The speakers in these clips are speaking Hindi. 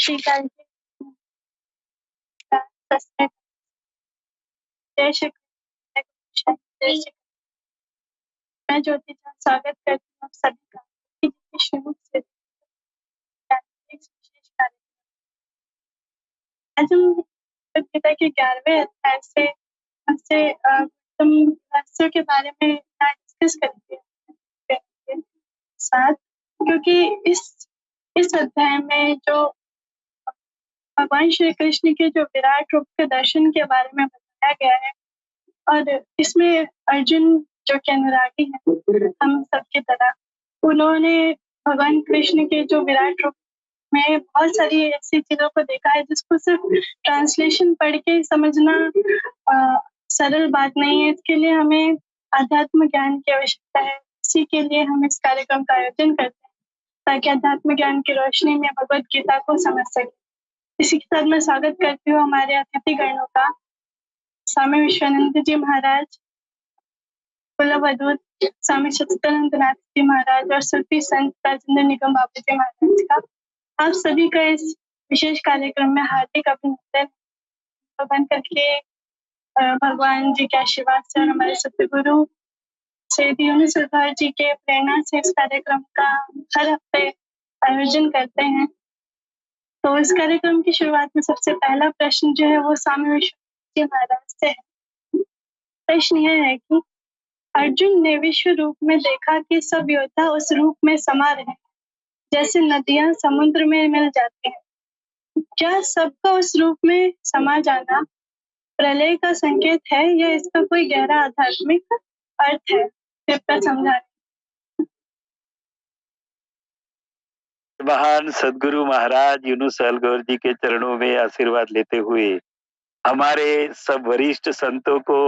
श्रीकांत जी का सस्पेंड। जय श्री कृष्ण। जय श्री कृष्ण। मैं ज्योति का स्वागत करती हूँ आप सभी का जिसके शुरू से एक विशेष कार्यक्रम। आज हम गीता के 11वें अध्याय से तुम रहस्यों के बारे में डिस्कस करेंगे साथ, क्योंकि इस अध्याय में जो भगवान श्री कृष्ण के जो विराट रूप के दर्शन के बारे में बताया गया है, और इसमें अर्जुन जो कि अनुरागी है हम सबकी तरह, उन्होंने भगवान कृष्ण के जो विराट रूप में बहुत सारी ऐसी चीजों को देखा है जिसको सिर्फ ट्रांसलेशन पढ़ के समझना सरल बात नहीं है। इसके लिए हमें आध्यात्म ज्ञान की आवश्यकता है। इसी के लिए हम इस कार्यक्रम का आयोजन करते हैं ताकि आध्यात्म ज्ञान की रोशनी में भगवत गीता को समझ सके। इसी के साथ मैं स्वागत करती हूँ हमारे अतिथि गणों का, स्वामी विश्वानंद जी महाराज, कुलवधूत स्वामी सच्चिदानंद नाथ जी महाराज और सूफी संत राजेंद्र निगम बाबू जी महाराज का। आप सभी का इस विशेष कार्यक्रम में हार्दिक अभिनंदन। बन करके भगवान जी के आशीर्वाद से और हमारे सतगुरु श्री यूनुस सरदार जी के प्रेरणा से इस कार्यक्रम का हर हफ्ते आयोजन करते हैं। तो इस कार्यक्रम की शुरुआत में सबसे पहला प्रश्न जो है वो स्वामी विश्वानंद जी महाराज से है। प्रश्न यह है कि अर्जुन ने विश्व रूप में देखा कि सब योद्धा उस रूप में समा रहे, जैसे नदियां समुद्र में मिल जाती हैं। क्या सबका उस रूप में समा जाना प्रलय का संकेत है या इसका कोई गहरा आध्यात्मिक अर्थ है? कृपया समझाएं। महान सदगुरु महाराज यूनुस अलगौर जी के चरणों में आशीर्वाद लेते हुए हमारे सब वरिष्ठ संतों को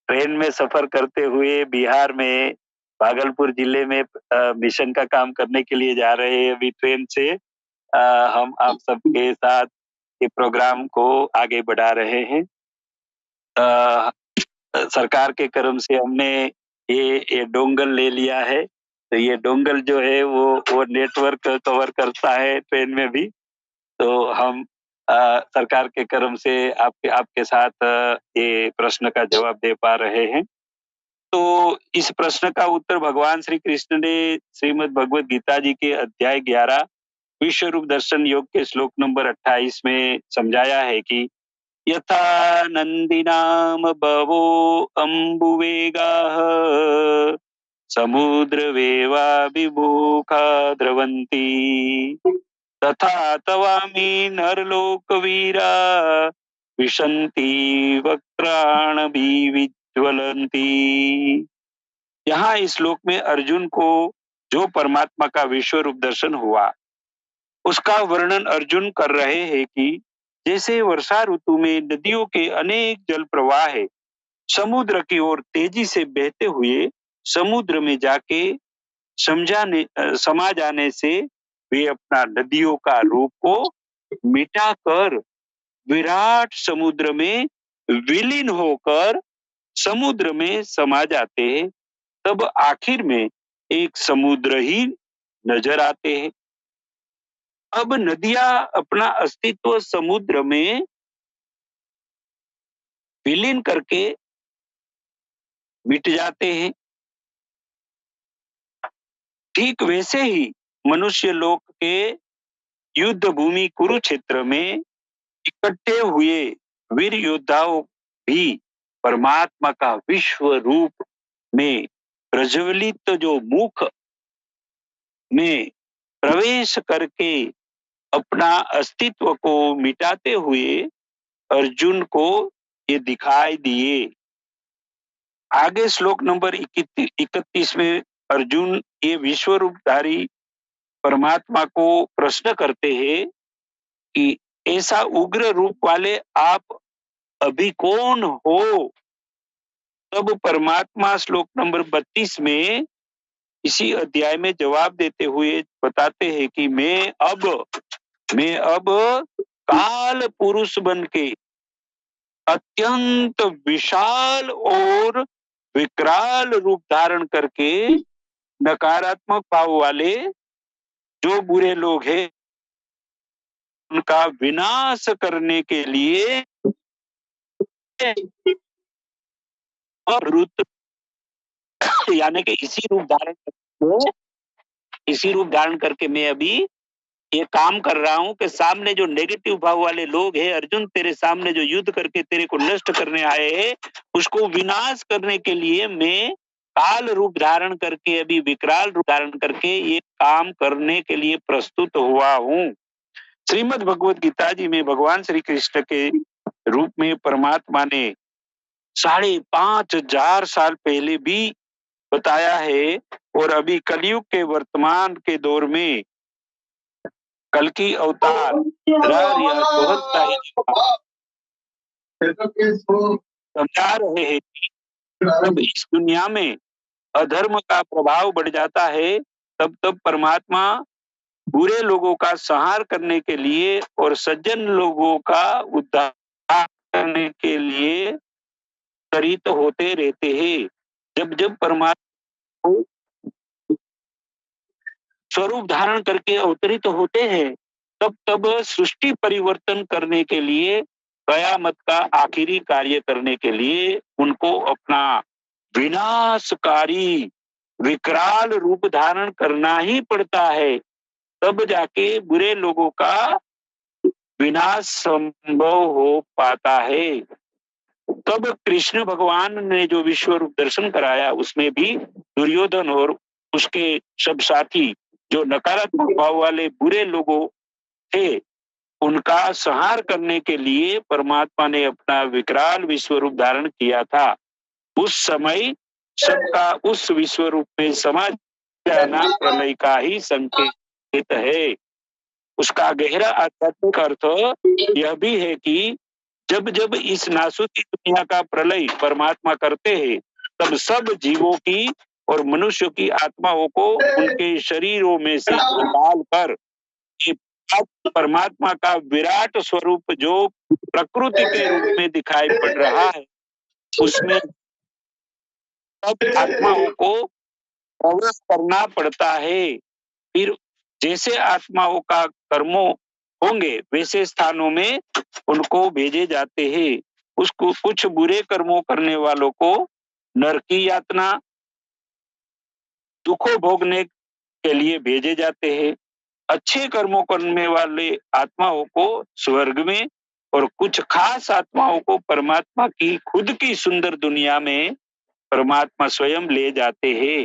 ट्रेन में सफर करते हुए बिहार में भागलपुर जिले में मिशन का काम करने के लिए जा रहे हैं। अभी ट्रेन से हम आप सबके साथ ये प्रोग्राम को आगे बढ़ा रहे हैं। सरकार के कर्म से हमने ये डोंगल ले लिया है, तो ये डोंगल जो है वो नेटवर्क कवर करता है ट्रेन में भी। तो हम सरकार के कर्म से आपके साथ ये प्रश्न का जवाब दे पा रहे हैं। तो इस प्रश्न का उत्तर भगवान श्री कृष्ण ने श्रीमद् भगवत गीता जी के अध्याय 11 विश्व रूप दर्शन योग के श्लोक नंबर 28 में समझाया है कि यथा नंदिनाम बवो अम्बुवेगाः समुद्रवेवा विमुखा द्रवन्ति तथा तवामी नरलोकवीरा विशन्ति वक्त्राणि विज्वलन्ति। यहाँ इस श्लोक में अर्जुन को जो परमात्मा का विश्व रूप दर्शन हुआ उसका वर्णन अर्जुन कर रहे हैं कि जैसे वर्षा ऋतु में नदियों के अनेक जल प्रवाह समुद्र की ओर तेजी से बहते हुए समुद्र में जाके समा जाने से वे अपना नदियों का रूप को मिटाकर विराट समुद्र में विलीन होकर समुद्र में समा जाते हैं। तब आखिर में एक समुद्र ही नजर आते हैं। अब नदियां अपना अस्तित्व समुद्र में विलीन करके मिट जाते हैं। ठीक वैसे ही मनुष्य लोक के युद्ध भूमि कुरुक्षेत्र में इकट्ठे हुए वीर योद्धाओं भी परमात्मा का विश्व रूप में प्रज्वलित जो मुख में प्रवेश करके अपना अस्तित्व को मिटाते हुए अर्जुन को ये दिखाई दिए। आगे श्लोक नंबर 31 में अर्जुन ये विश्व रूपधारी परमात्मा को प्रश्न करते हैं कि ऐसा उग्र रूप वाले आप अभी कौन हो? तब परमात्मा श्लोक नंबर 32 में इसी अध्याय में जवाब देते हुए बताते हैं कि मैं अब काल पुरुष बन के अत्यंत विशाल और विकराल रूप धारण करके नकारात्मक भाव वाले जो बुरे लोग हैं उनका विनाश करने के लिए और रुद्र यानी कि इसी रूप धारण करके मैं अभी ये काम कर रहा हूं कि सामने जो नेगेटिव भाव वाले लोग हैं, अर्जुन तेरे सामने जो युद्ध करके तेरे को नष्ट करने आए हैं, उसको विनाश करने के लिए मैं काल रूप धारण करके, अभी विकराल रूप धारण करके ये काम करने के लिए प्रस्तुत हुआ हूं। श्रीमद् भगवत गीता जी में भगवान श्री कृष्ण के रूप में परमात्मा ने 5,500 साल पहले भी बताया है, और अभी कलयुग के वर्तमान के दौर में कल की अवतार समझा रहे हैं कि जब इस दुनिया में अधर्म का प्रभाव बढ़ जाता है, तब तब परमात्मा बुरे लोगों का संहार करने के लिए और सज्जन लोगों का उद्धार करने के लिए प्रेरित होते रहते हैं। जब जब परमात्मा स्वरूप धारण करके अवतरित होते हैं, तब तब सृष्टि परिवर्तन करने के लिए, कयामत का आखिरी कार्य करने के लिए उनको अपना विनाशकारी विकराल रूप धारण करना ही पड़ता है। तब जाके बुरे लोगों का विनाश संभव हो पाता है। तब कृष्ण भगवान ने जो विश्व रूप दर्शन कराया, उसमें भी दुर्योधन और उसके सब साथी जो नकारात्मक भाव वाले बुरे लोगों थे, उनका संहार करने के लिए परमात्मा ने अपना विकराल विश्व रूप धारण किया था। उस समय सबका उस विश्व रूप में समा जाना प्रलय का ही संकेत है। उसका गहरा आध्यात्मिक अर्थ यह भी है कि जब जब इस नासुती दुनिया का प्रलय परमात्मा करते हैं, तब सब जीवों की और मनुष्यों की आत्माओं को उनके शरीरों में से निकाल कर परमात्मा का विराट स्वरूप जो प्रकृति के रूप में दिखाई पड़ रहा है, उसमें सब आत्माओं को प्रवेश करना पड़ता है। फिर जैसे आत्माओं का कर्मों होंगे, वैसे स्थानों में उनको भेजे जाते हैं। उसको कुछ बुरे कर्मों करने वालों को नरक की यातना, दुखों भोगने के लिए भेजे जाते हैं। अच्छे कर्मों करने वाले आत्माओं को स्वर्ग में, और कुछ खास आत्माओं को परमात्मा की खुद की सुंदर दुनिया में परमात्मा स्वयं ले जाते हैं।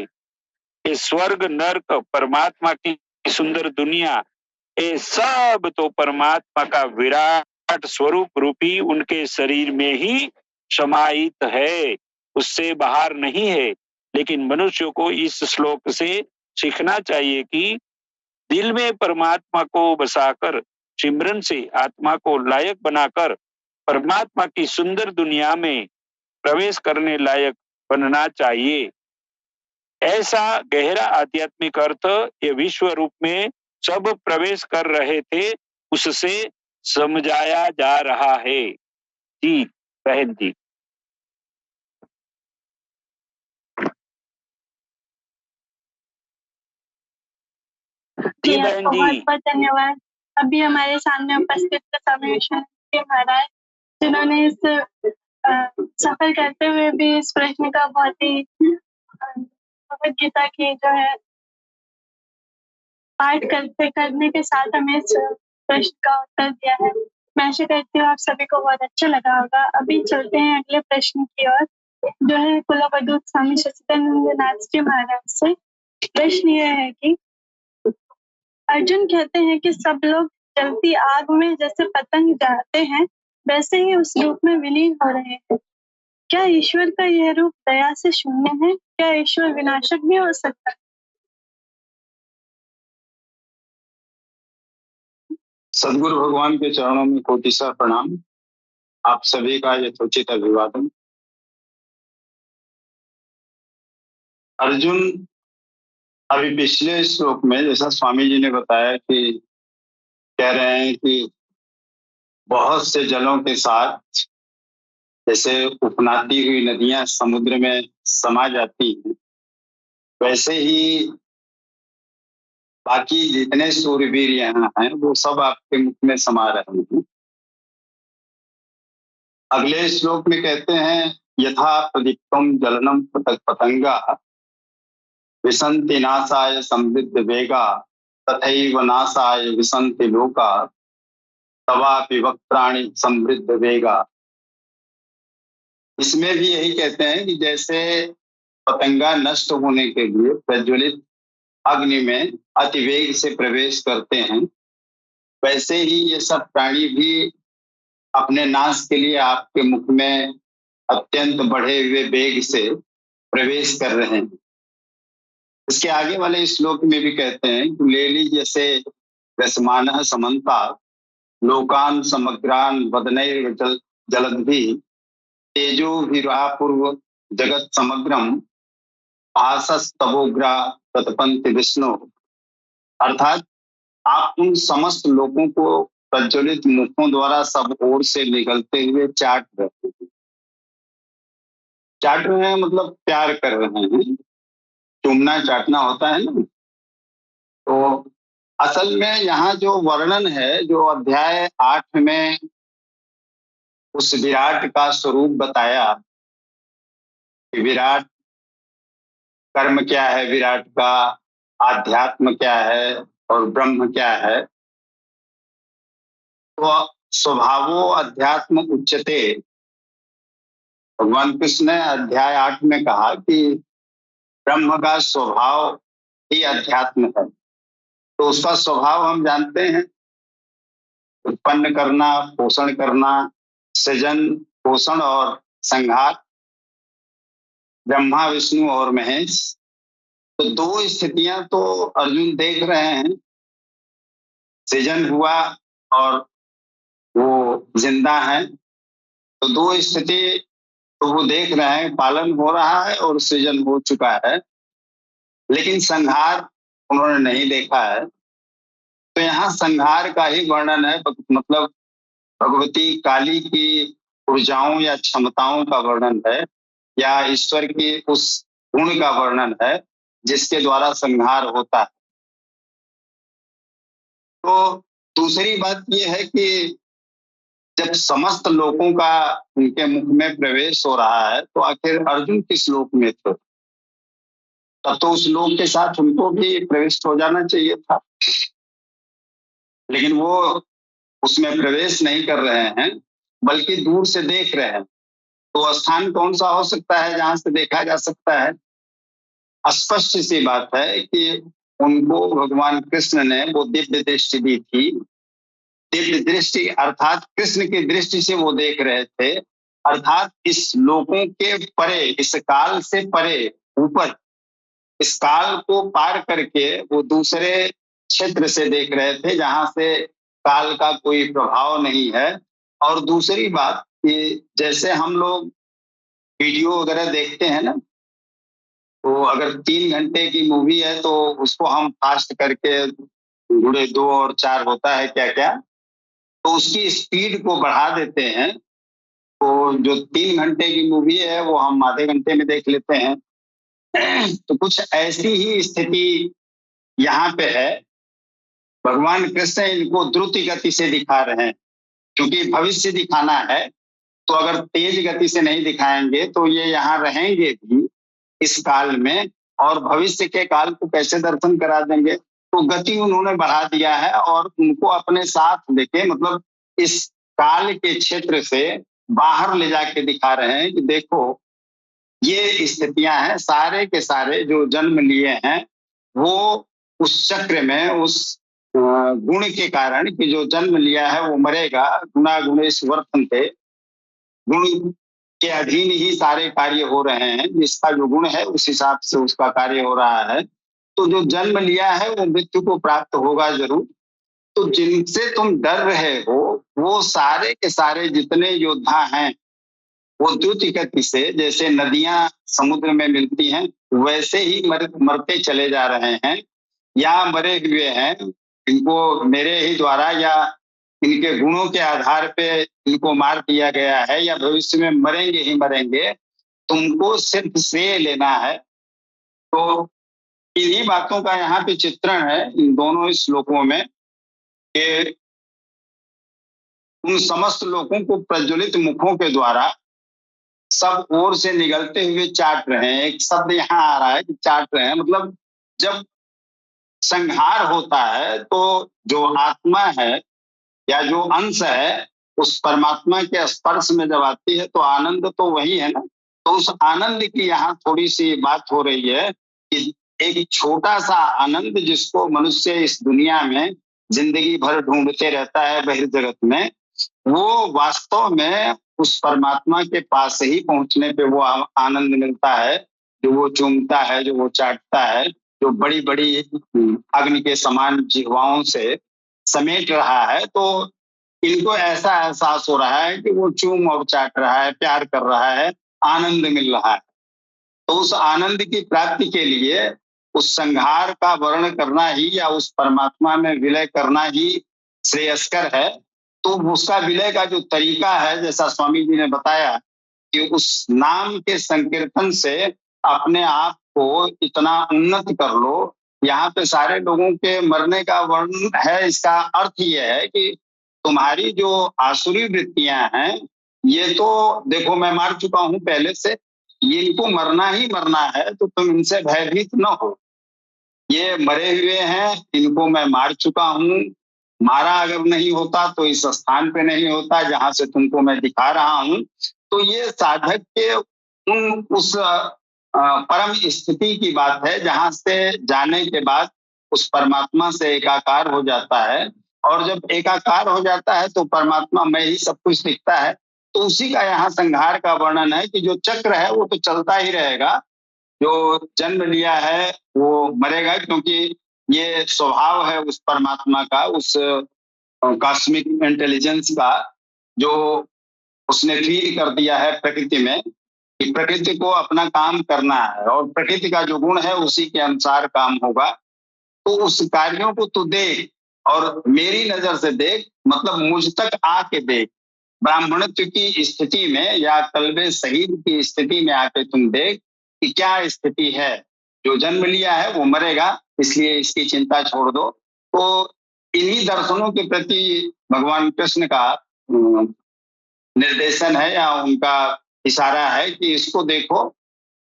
ये स्वर्ग, नरक, परमात्मा की सुंदर दुनिया, ये सब तो परमात्मा का विराट स्वरूप रूपी उनके शरीर में ही समाहित है, उससे बाहर नहीं है। लेकिन मनुष्यों को इस श्लोक से सीखना चाहिए कि दिल में परमात्मा को बसाकर सिमरन से आत्मा को लायक बनाकर परमात्मा की सुंदर दुनिया में प्रवेश करने लायक बनना चाहिए। ऐसा गहरा आध्यात्मिक अर्थ ये विश्व रूप में सब प्रवेश कर रहे थे, उससे समझाया जा रहा है। जी बहन जी। जी बहन जी। बहुत बहुत धन्यवाद। अभी हमारे सामने उपस्थित स्वामी विश्वनाथ महाराज, जिन्होंने इस सफर करते हुए भी इस प्रश्न का बहुत ही भगवद गीता की जो है पाठ करने के साथ हमें इस प्रश्न का उत्तर दिया है। मैं आशा करती हूँ आप सभी को बहुत अच्छा लगा होगा। अभी चलते हैं अगले प्रश्न की ओर, जो है कुलवधूत स्वामी सच्चिदानंद नाथ जी महाराज से। प्रश्न यह है कि अर्जुन कहते हैं कि सब लोग जलती आग में जैसे पतंग जाते हैं, वैसे ही उस रूप में विलीन हो रहे हैं। क्या ईश्वर का यह रूप दया से शून्य है? क्या ईश्वर विनाशक भी हो सकता है? सदगुरु भगवान के चरणों में कोटिसा प्रणाम। आप सभी का यथोचित अभिवादन। अर्जुन अभी पिछले श्लोक में जैसा स्वामी जी ने बताया कि कह रहे हैं कि बहुत से जलों के साथ जैसे उफनाती हुई नदियां समुद्र में समा जाती हैं, वैसे ही बाकी जितने सूरवीर यहाँ हैं वो सब आपके मुख में समा रहे हैं। अगले श्लोक में कहते हैं, यथा प्रदीप्तम जलनम पतंगा विसंति नाशाय समृद्ध वेगा तथैव नाशाय विसंति लोका तवापि वक्त्राणि समृद्ध वेगा। इसमें भी यही कहते हैं कि जैसे पतंगा नष्ट होने के लिए प्रज्वलित अग्नि में अतिवेग से प्रवेश करते हैं, वैसे ही ये सब प्राणी भी अपने नाश के लिए आपके मुख में अत्यंत बढ़े हुए वेग से प्रवेश कर रहे हैं। इसके आगे वाले श्लोक में भी कहते हैं कि लेली जैसे रसमानः समन्ता लोकान समग्रान वदनैर् जलद्भि तेजो विरापूर्व जगत समग्रम भासस्तवोग्रा तत्पंथ विष्णु। अर्थात आप उन समस्त लोगों को प्रज्वलित मुखों द्वारा सब ओर से निकलते हुए चाट रहे हैं। चाट रहे हैं मतलब प्यार कर रहे हैं, चूमना चाटना होता है ना। तो असल में यहाँ जो वर्णन है, जो अध्याय 8 में उस विराट का स्वरूप बताया कि विराट कर्म क्या है, विराट का आध्यात्म क्या है और ब्रह्म क्या है। तो स्वभावो अध्यात्म उच्यते, भगवान कृष्ण ने अध्याय 8 में कहा कि ब्रह्म का स्वभाव ही अध्यात्म है। तो उसका स्वभाव हम जानते हैं, उत्पन्न करना, पोषण करना, सृजन, पोषण और संहार, ब्रह्मा विष्णु और महेश। तो दो स्थितियां तो अर्जुन देख रहे हैं, सृजन हुआ और वो जिंदा है। तो दो स्थिति तो वो देख रहे हैं, पालन हो रहा है और सृजन हो चुका है, लेकिन संहार उन्होंने नहीं देखा है। तो यहाँ संहार का ही वर्णन है, मतलब भगवती काली की ऊर्जाओं या क्षमताओं का वर्णन है, या ईश्वर की उस गुण का वर्णन है जिसके द्वारा संहार होता है। तो दूसरी बात यह है कि जब समस्त लोगों का उनके मुख में प्रवेश हो रहा है, तो आखिर अर्जुन किस लोक में थे? तब तो उस लोक के साथ उनको भी प्रवेश हो जाना चाहिए था, लेकिन वो उसमें प्रवेश नहीं कर रहे हैं, बल्कि दूर से देख रहे हैं। तो स्थान कौन सा हो सकता है जहां से देखा जा सकता है? स्पष्ट सी बात है कि उनको भगवान कृष्ण ने वो दिव्य दृष्टि दी थी। दिव्य दृष्टि अर्थात कृष्ण की दृष्टि से वो देख रहे थे, अर्थात इस लोगों के परे, इस काल से परे, ऊपर, इस काल को पार करके वो दूसरे क्षेत्र से देख रहे थे जहां से काल का कोई प्रभाव नहीं है। और दूसरी बात कि जैसे हम लोग वीडियो वगैरह देखते हैं ना, तो अगर 3 घंटे की मूवी है तो उसको हम फास्ट करके गुणे 2 और 4 होता है क्या क्या, तो उसकी स्पीड को बढ़ा देते हैं। तो जो 3 घंटे की मूवी है वो हम आधे घंटे में देख लेते हैं। तो कुछ ऐसी ही स्थिति यहाँ पे है। भगवान कृष्ण इनको द्रुत गति से दिखा रहे हैं, क्योंकि भविष्य दिखाना है। तो अगर तेज गति से नहीं दिखाएंगे तो ये यहाँ रहेंगे भी इस काल में, और भविष्य के काल को कैसे दर्शन करा देंगे? तो गति उन्होंने बढ़ा दिया है और उनको अपने साथ लेके, मतलब इस काल के क्षेत्र से बाहर ले जाके दिखा रहे हैं कि देखो ये स्थितियां हैं। सारे के सारे जो जन्म लिए हैं वो उस चक्र में, उस गुण के कारण कि जो जन्म लिया है वो मरेगा। गुणा गुणेश वर्तन्ते, गुण के अधीन ही सारे कार्य हो रहे हैं। जिसका जो गुण है उस हिसाब से उसका कार्य हो रहा है। तो जो जन्म लिया है वो मृत्यु को प्राप्त होगा जरूर। तो जिनसे तुम डर रहे हो वो सारे के सारे जितने योद्धा हैं, वो द्रुत गति से, जैसे नदियां समुद्र में मिलती हैं वैसे ही मरते चले जा रहे हैं, या मरे हुए हैं। इनको मेरे ही द्वारा या इनके गुणों के आधार पे इनको मार दिया गया है, या भविष्य में मरेंगे ही मरेंगे। तुमको सिर्फ श्रेय लेना है। तो इन्हीं बातों का यहाँ पे चित्रण है इन दोनों श्लोकों में कि उन समस्त लोगों को प्रज्वलित मुखों के द्वारा सब ओर से निगलते हुए चाट रहे हैं। एक शब्द यहाँ आ रहा है कि चाट रहे हैं, मतलब जब संहार होता है तो जो आत्मा है या जो अंश है उस परमात्मा के स्पर्श में जब आती है तो आनंद तो वही है ना। तो उस आनंद की यहाँ थोड़ी सी बात हो रही है कि एक छोटा सा आनंद जिसको मनुष्य इस दुनिया में जिंदगी भर ढूंढते रहता है बहिर्जगत में, वो वास्तव में उस परमात्मा के पास ही पहुंचने पे वो आनंद मिलता है, जो वो चूमता है, जो वो चाटता है, जो बड़ी बड़ी अग्नि के समान जिह्वाओं से समेट रहा है। तो इनको ऐसा एहसास हो रहा है कि वो चूम और चाट रहा है, प्यार कर रहा है, आनंद मिल रहा है। तो उस आनंद की प्राप्ति के लिए उस संहार का वर्ण करना ही या उस परमात्मा में विलय करना ही श्रेयस्कर है। तो उसका विलय का जो तरीका है, जैसा स्वामी जी ने बताया कि उस नाम के संकीर्तन से अपने आप को इतना उन्नत कर लो। यहाँ पे सारे लोगों के मरने का वर्णन है। इसका अर्थ यह है कि तुम्हारी जो आसुरी वृत्तियां हैं, ये तो देखो मैं मार चुका हूं पहले से, ये इनको मरना ही मरना है, तो तुम इनसे भयभीत न हो। ये मरे हुए हैं, इनको मैं मार चुका हूं। मारा अगर नहीं होता तो इस स्थान पे नहीं होता जहां से तुमको मैं दिखा रहा हूं। तो ये साधक के उस परम स्थिति की बात है जहां से जाने के बाद उस परमात्मा से एकाकार हो जाता है। और जब एकाकार हो जाता है तो परमात्मा में ही सब कुछ दिखता है। तो उसी का यहाँ संहार का वर्णन है कि जो चक्र है वो तो चलता ही रहेगा। जो जन्म लिया है वो मरेगा, क्योंकि ये स्वभाव है उस परमात्मा का, उस कॉस्मिक इंटेलिजेंस का, जो उसने फील कर दिया है प्रकृति में कि प्रकृति को अपना काम करना है और प्रकृति का जो गुण है उसी के अनुसार काम होगा। तो उस कार्यों को तू देख और मेरी नजर से देख, मतलब मुझ तक आके देख। ब्राह्मणत्व की स्थिति में या कल्बे शहीद की स्थिति में आके तुम देख कि क्या स्थिति है। जो जन्म लिया है वो मरेगा, इसलिए इसकी चिंता छोड़ दो। तो इन्हीं दर्शनों के प्रति भगवान कृष्ण का निर्देशन है या उनका इशारा है कि इसको देखो,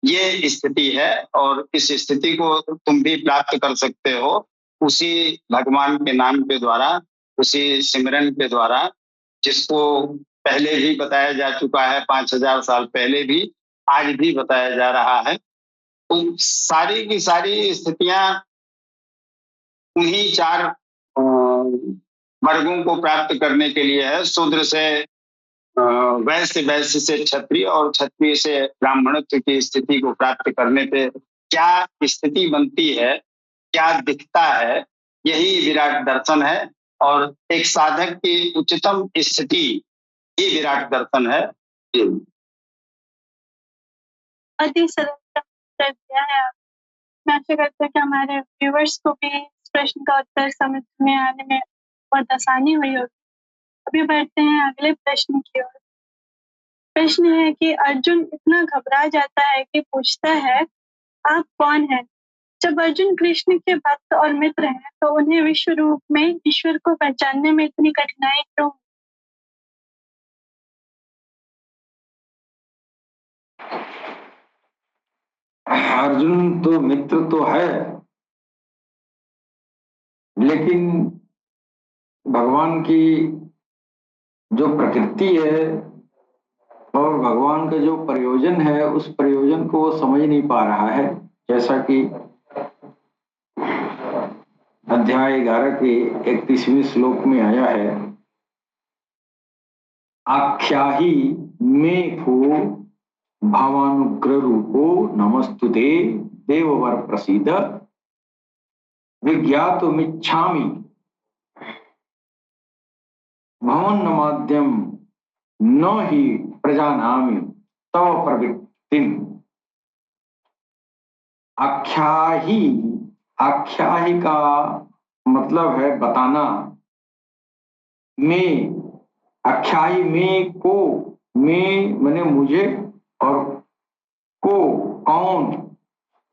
ये स्थिति है और इस स्थिति को तुम भी प्राप्त कर सकते हो उसी भगवान के नाम के द्वारा, उसी सिमरन के द्वारा, जिसको पहले भी बताया जा चुका है, 5000 साल पहले भी, आज भी बताया जा रहा है। तो सारी की सारी स्थितियां उन्हीं 4 वर्गों को प्राप्त करने के लिए है। शूद्र से वैश्य, वैश्य से क्षत्रिय और क्षत्रिय से ब्राह्मणत्व की स्थिति को प्राप्त करने पे क्या स्थिति बनती है, क्या दिखता है, यही विराट दर्शन है। और एक साधक की उच्चतम स्थिति ही विराट दर्शन है। अति सरल उत्तर दिया है आप। मैं आशा करती हूँ कि हमारे व्यूवर्स को भी इस प्रश्न का उत्तर समझ में आने में बहुत आसानी हुई होगी। अभी बढ़ते हैं अगले प्रश्न की ओर। प्रश्न है कि अर्जुन इतना घबरा जाता है कि पूछता है, आप कौन हैं? जब अर्जुन कृष्ण के भक्त और मित्र हैं तो उन्हें विश्व रूप में ईश्वर को पहचानने में इतनी कठिनाई क्यों? अर्जुन तो मित्र तो है, लेकिन भगवान की जो प्रकृति है और भगवान का जो प्रयोजन है, उस प्रयोजन को वो समझ नहीं पा रहा है। जैसा कि अध्याय 11 के 31वें श्लोक में आया है, आख्याहि में को भावानुग्रह रूपो नमस्तुते देववर प्रसीद विज्ञातुमिच्छामि भवन माध्यम न ही प्रजानामि तव प्रवृत्तिम। आख्याहि, आख्याहि का मतलब है बताना। में, आख्याहि में को, में माने मुझे, और को कौन,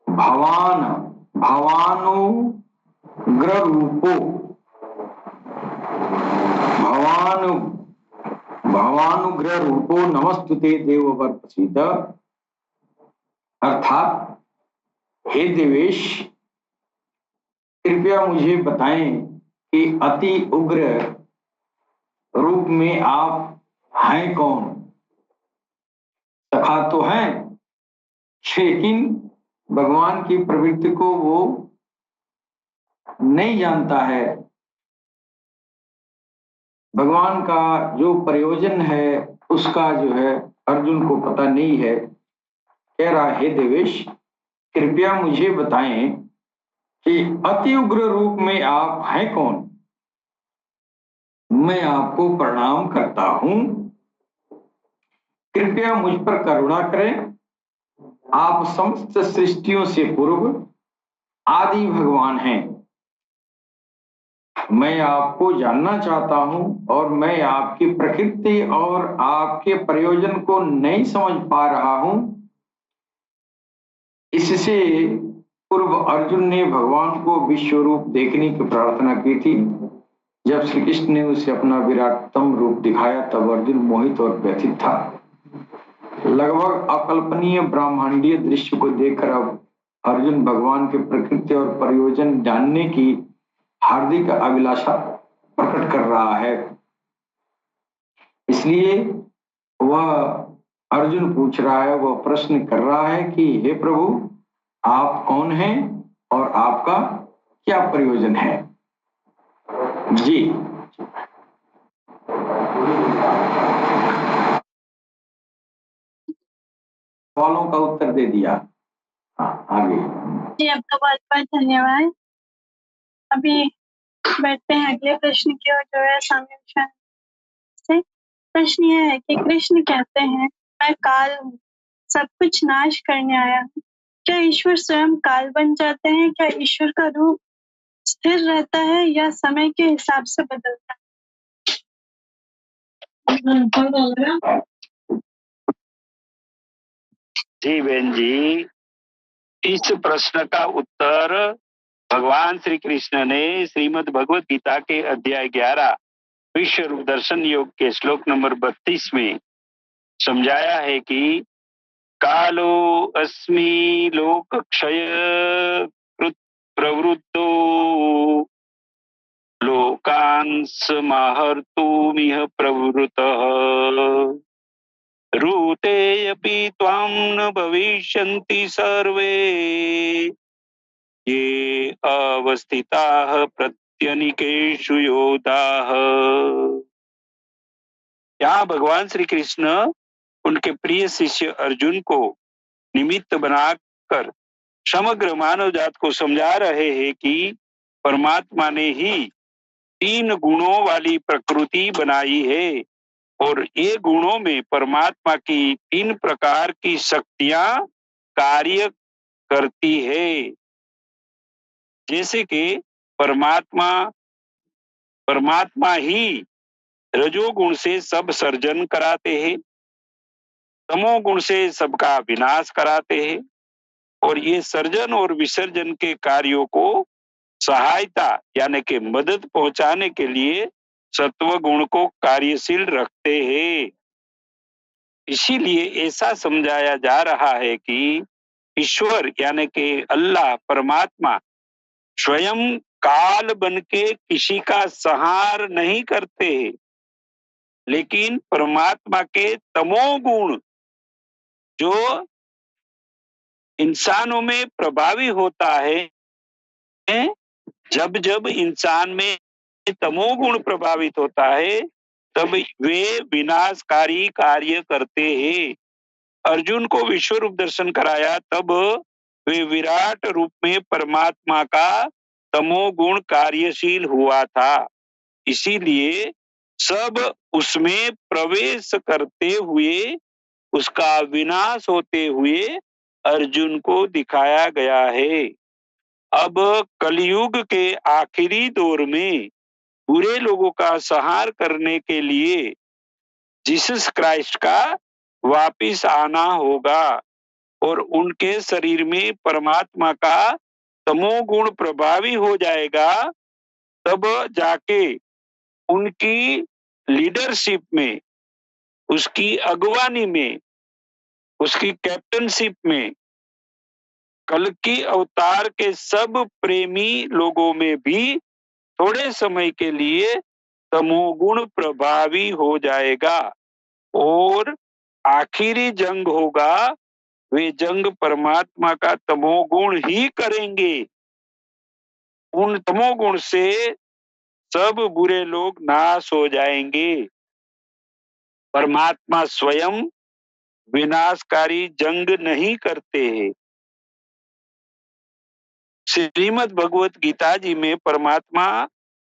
भगवान, भावानुग्रह रूपो भावानुग्रह रूपो नमस्तुते देववर प्रसीद, अर्थात हे देवेश कृपया मुझे बताएं कि अति उग्र रूप में आप हैं कौन। सखा तो हैं, लेकिन भगवान की प्रवृत्ति को वो नहीं जानता है। भगवान का जो प्रयोजन है उसका जो है अर्जुन को पता नहीं है। कह रहा है, देवेश कृपया मुझे बताएं कि अति उग्र रूप में आप हैं कौन। मैं आपको प्रणाम करता हूं, कृपया मुझ पर करुणा करें। आप समस्त सृष्टियों से पूर्व आदि भगवान हैं। मैं आपको जानना चाहता हूं और मैं आपकी प्रकृति और आपके प्रयोजन को नहीं समझ पा रहा हूं। इससे पूर्व अर्जुन ने भगवान को विश्व रूप देखने की प्रार्थना की थी। जब श्री कृष्ण ने उसे अपना विराटतम रूप दिखाया तब अर्जुन मोहित और व्यथित था। लगभग अकल्पनीय ब्रह्मांडीय दृश्य को देखकर अब अर्जुन भगवान के प्रकृति और प्रयोजन जानने की हार्दिक अभिलाषा प्रकट कर रहा है। इसलिए वह अर्जुन पूछ रहा है, वह प्रश्न कर रहा है कि हे प्रभु आप कौन हैं और आपका क्या प्रयोजन है। जी सवालों का उत्तर दे दिया। आगे जी आपका बहुत बहुत धन्यवाद। अभी बैठते हैं अगले प्रश्न की ओर, जो है स्वामी विवेकानंद से। प्रश्न यह है कि कृष्ण कहते हैं मैं काल हूँ, सब कुछ नाश करने आया हूँ। क्या ईश्वर स्वयं काल बन जाते हैं? क्या ईश्वर का रूप स्थिर रहता है या समय के हिसाब से बदलता है? जी बहन जी, इस प्रश्न का उत्तर भगवान श्री कृष्ण ने श्रीमद् भगवत गीता के अध्याय 11 विश्व रूप दर्शन योग के श्लोक नंबर 32 में समझाया है कि कालो अस्मि लोक क्षय कृत प्रवृत्तो लोकान् समाहर्तुमिह प्रवृतः ऋतेऽपि त्वां न भविष्यन्ति सर्वे ये अवस्थिताः प्रत्यनीकेषु योधाः। यहाँ भगवान श्री कृष्ण उनके प्रिय शिष्य अर्जुन को निमित्त बनाकर समग्र मानव जात को समझा रहे हैं कि परमात्मा ने ही 3 गुणों वाली प्रकृति बनाई है और ये गुणों में परमात्मा की 3 प्रकार की शक्तियां कार्य करती है। जैसे कि परमात्मा ही रजोगुण से सब सर्जन कराते हैं, तमोगुण से सबका विनाश कराते हैं और ये सर्जन और विसर्जन के कार्यों को सहायता यानी कि मदद पहुंचाने के लिए सत्व गुण को कार्यशील रखते हैं। इसीलिए ऐसा समझाया जा रहा है कि ईश्वर यानी कि अल्लाह परमात्मा स्वयं काल बन के किसी का संहार नहीं करते, लेकिन परमात्मा के तमोगुण जो इंसानों में प्रभावी होता है, जब जब इंसान में तमोगुण प्रभावित होता है तब वे विनाशकारी कार्य करते हैं। अर्जुन को विश्व रूप दर्शन कराया तब वे विराट रूप में परमात्मा का तमोगुण कार्यशील हुआ था। इसीलिए सब उसमें प्रवेश करते हुए उसका विनाश होते हुए अर्जुन को दिखाया गया है। अब कलयुग के आखिरी दौर में बुरे लोगों का संहार करने के लिए जीसस क्राइस्ट का वापिस आना होगा और उनके शरीर में परमात्मा का तमोगुण प्रभावी हो जाएगा, तब जाके उनकी लीडरशिप में, उसकी अगवानी में, उसकी कैप्टनशिप में कल्कि अवतार के सब प्रेमी लोगों में भी थोड़े समय के लिए तमोगुण प्रभावी हो जाएगा और आखिरी जंग होगा, वे जंग परमात्मा का तमोगुण ही करेंगे। उन तमोगुण से सब बुरे लोग नाश हो जाएंगे। परमात्मा स्वयं विनाशकारी जंग नहीं करते हैं। श्रीमद् भगवत गीता जी में परमात्मा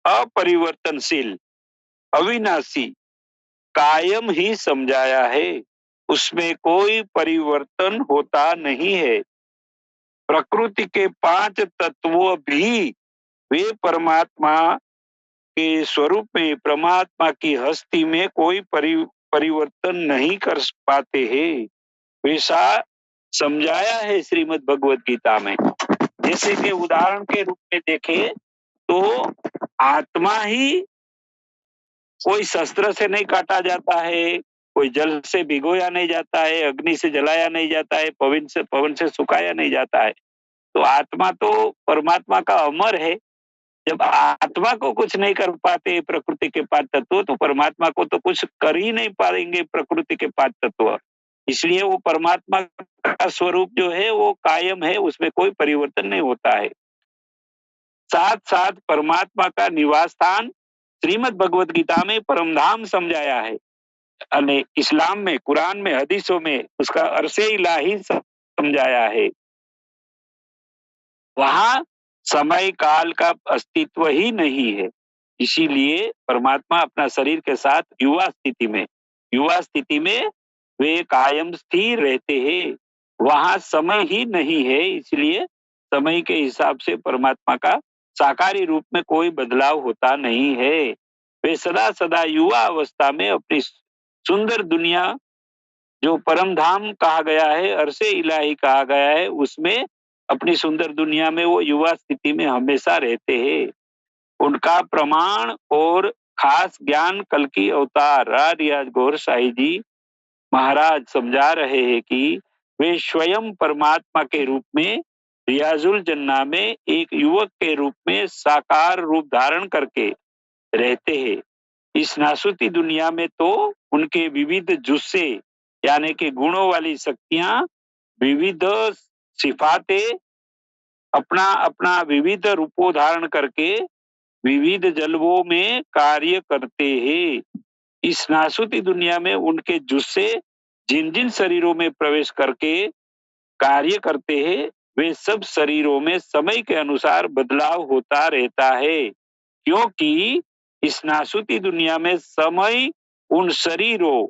अपरिवर्तनशील, अविनाशी, कायम ही समझाया है। उसमें कोई परिवर्तन होता नहीं है। प्रकृति के 5 तत्व भी वे परमात्मा के स्वरूप में, परमात्मा की हस्ती में कोई परिवर्तन नहीं कर पाते हैं। वैसा समझाया है श्रीमद् भगवत गीता में। जैसे कि उदाहरण के रूप में देखें तो आत्मा ही कोई शस्त्र से नहीं काटा जाता है, कोई जल से भिगोया नहीं जाता है, अग्नि से जलाया नहीं जाता है, पवन से सुखाया नहीं जाता है। तो आत्मा तो परमात्मा का अमर है। जब आत्मा को कुछ नहीं कर पाते प्रकृति के 5 तत्व, तो परमात्मा को तो कुछ कर ही नहीं पाएंगे प्रकृति के 5 तत्व। इसलिए वो परमात्मा का स्वरूप जो है वो कायम है, उसमें कोई परिवर्तन नहीं होता है। साथ साथ परमात्मा का निवास स्थान श्रीमद् भगवत गीता में परमधाम समझाया है। अने इस्लाम में, कुरान में, हदीसों में उसका अर्शे इलाही समझाया है। वहां समय काल का अस्तित्व ही नहीं है। इसीलिए परमात्मा अपना शरीर के साथ युवा स्थिति में वे कायम स्थिर रहते हैं। वहां समय ही नहीं है, इसलिए समय के हिसाब से परमात्मा का साकारी रूप में कोई बदलाव होता नहीं है। वे सदा सदा युवा अवस्था में अपनी सुंदर दुनिया, जो परम धाम कहा गया है, अर्शे इलाही कहा गया है, उसमें अपनी सुंदर दुनिया में वो युवा स्थिति में हमेशा रहते हैं। उनका प्रमाण और खास ज्ञान कल्कि अवतार रियाज गौर साई जी महाराज समझा रहे हैं कि वे स्वयं परमात्मा के रूप में रियाजुल जन्ना में एक युवक के रूप में साकार रूप धारण करके रहते हैं। इस नासुती दुनिया में तो उनके विविध जुस्से यानी कि गुणों वाली शक्तियां, विविध सिफातें अपना अपना विविध रूपों धारण करके विविध जलवों में कार्य करते हैं। इस नासुती दुनिया में उनके जुस्से जिन जिन शरीरों में प्रवेश करके कार्य करते हैं, वे सब शरीरों में समय के अनुसार बदलाव होता रहता है, क्योंकि इस नासुती दुनिया में समय उन शरीरों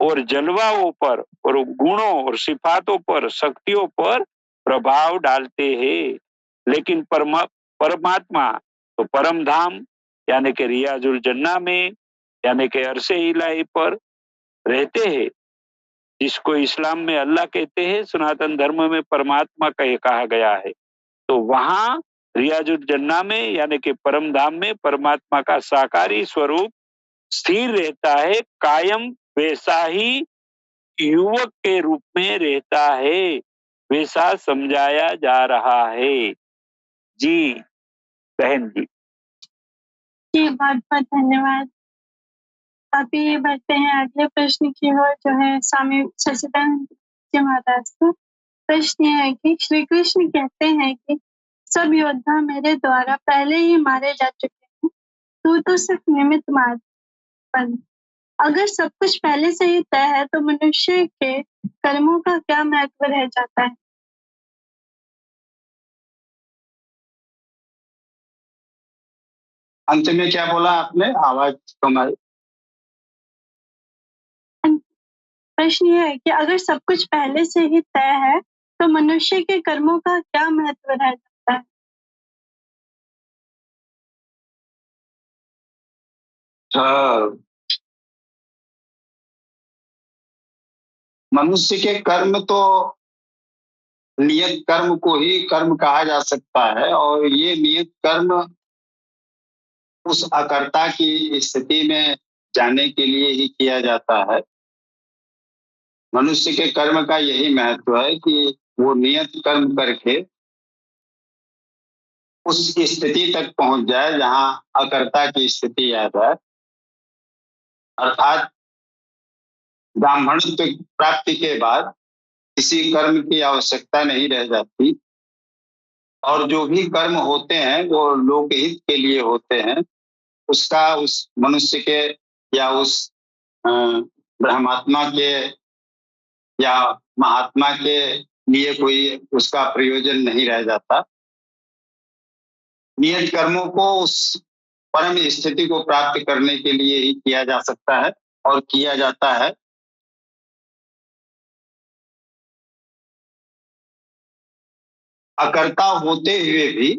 और जलवाओं पर और गुणों और सिफातों पर, शक्तियों पर प्रभाव डालते हैं। लेकिन परमात्मा तो परम धाम यानी कि रियाजुल जन्ना में यानी कि अर्शे इलाही पर रहते हैं, जिसको इस्लाम में अल्लाह कहते हैं, सनातन धर्म में परमात्मा कहा गया है। तो वहां रियाजुल जन्ना में यानी कि परम धाम में परमात्मा का साकारी स्वरूप स्थिर रहता है, कायम वैसा ही युवक के रूप में रहता है, वैसा समझाया जा रहा है। जी बहन जी। जी बहुत बहुत धन्यवाद। अभी बढ़ते हैं अगले प्रश्न की ओर, जो है स्वामी सच्चिदानंद जी महाराज से। प्रश्न यह है कि श्री कृष्ण कहते हैं कि सब योद्धा मेरे द्वारा पहले ही मारे जा चुके हैं, तू तो सिर्फ निमित्त मात्र बन। अगर सब कुछ पहले से ही तय है तो मनुष्य के कर्मों का क्या महत्व रह जाता है? अंत में क्या बोला आपने? आवाज कम आई। प्रश्न यह है कि अगर सब कुछ पहले से ही तय है तो मनुष्य के कर्मों का क्या महत्व रह जाता है? मनुष्य के कर्म तो नियत कर्म को ही कर्म कहा जा सकता है, और ये नियत कर्म उस अकर्ता की स्थिति में जाने के लिए ही किया जाता है। मनुष्य के कर्म का यही महत्व है कि वो नियत कर्म करके उस स्थिति तक पहुंच जाए जहां अकर्ता की स्थिति आ जाए, अर्थात ब्राह्मणत्व प्राप्ति के बाद किसी कर्म की आवश्यकता नहीं रह जाती, और जो भी कर्म होते हैं वो लोकहित के लिए होते हैं। उसका उस मनुष्य के या उस ब्रह्मात्मा के या महात्मा के लिए कोई उसका प्रयोजन नहीं रह जाता। नियत कर्मों को उस परम स्थिति को प्राप्त करने के लिए ही किया जा सकता है और किया जाता है। अकर्ता होते हुए भी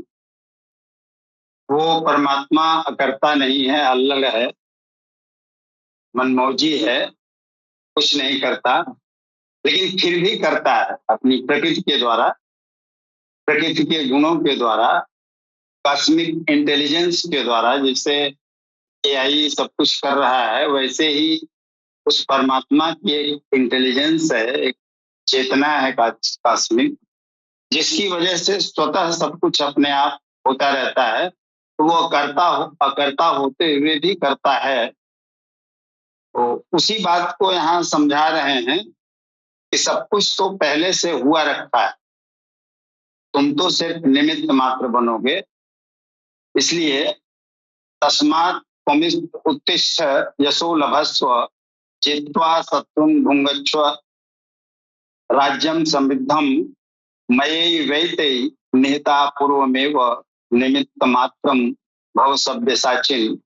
वो परमात्मा अकर्ता नहीं है, अल्लल है, मनमौजी है, कुछ नहीं करता, लेकिन फिर भी करता है अपनी प्रकृति के द्वारा, प्रकृति के गुणों के द्वारा, कॉस्मिक इंटेलिजेंस के द्वारा। जैसे एआई सब कुछ कर रहा है, वैसे ही उस परमात्मा की एक इंटेलिजेंस है, एक चेतना है कॉस्मिक, जिसकी वजह से स्वतः सब कुछ अपने आप होता रहता है। तो वो अकर्ता होते हुए भी करता है। तो उसी बात को यहाँ समझा रहे हैं कि सब कुछ तो पहले से हुआ रखा है, तुम तो सिर्फ निमित्त मात्र बनोगे। इसलिए तस्मात् त्वमिष्ठ उत्तिष्ठ यशो लभस्व जित्वा शत्रुं भुङ्गच्छ राज्यं समृद्धं मयैवैते निहिता पूर्वमेव निमित्त मात्रम भव सव्यसाचिन्।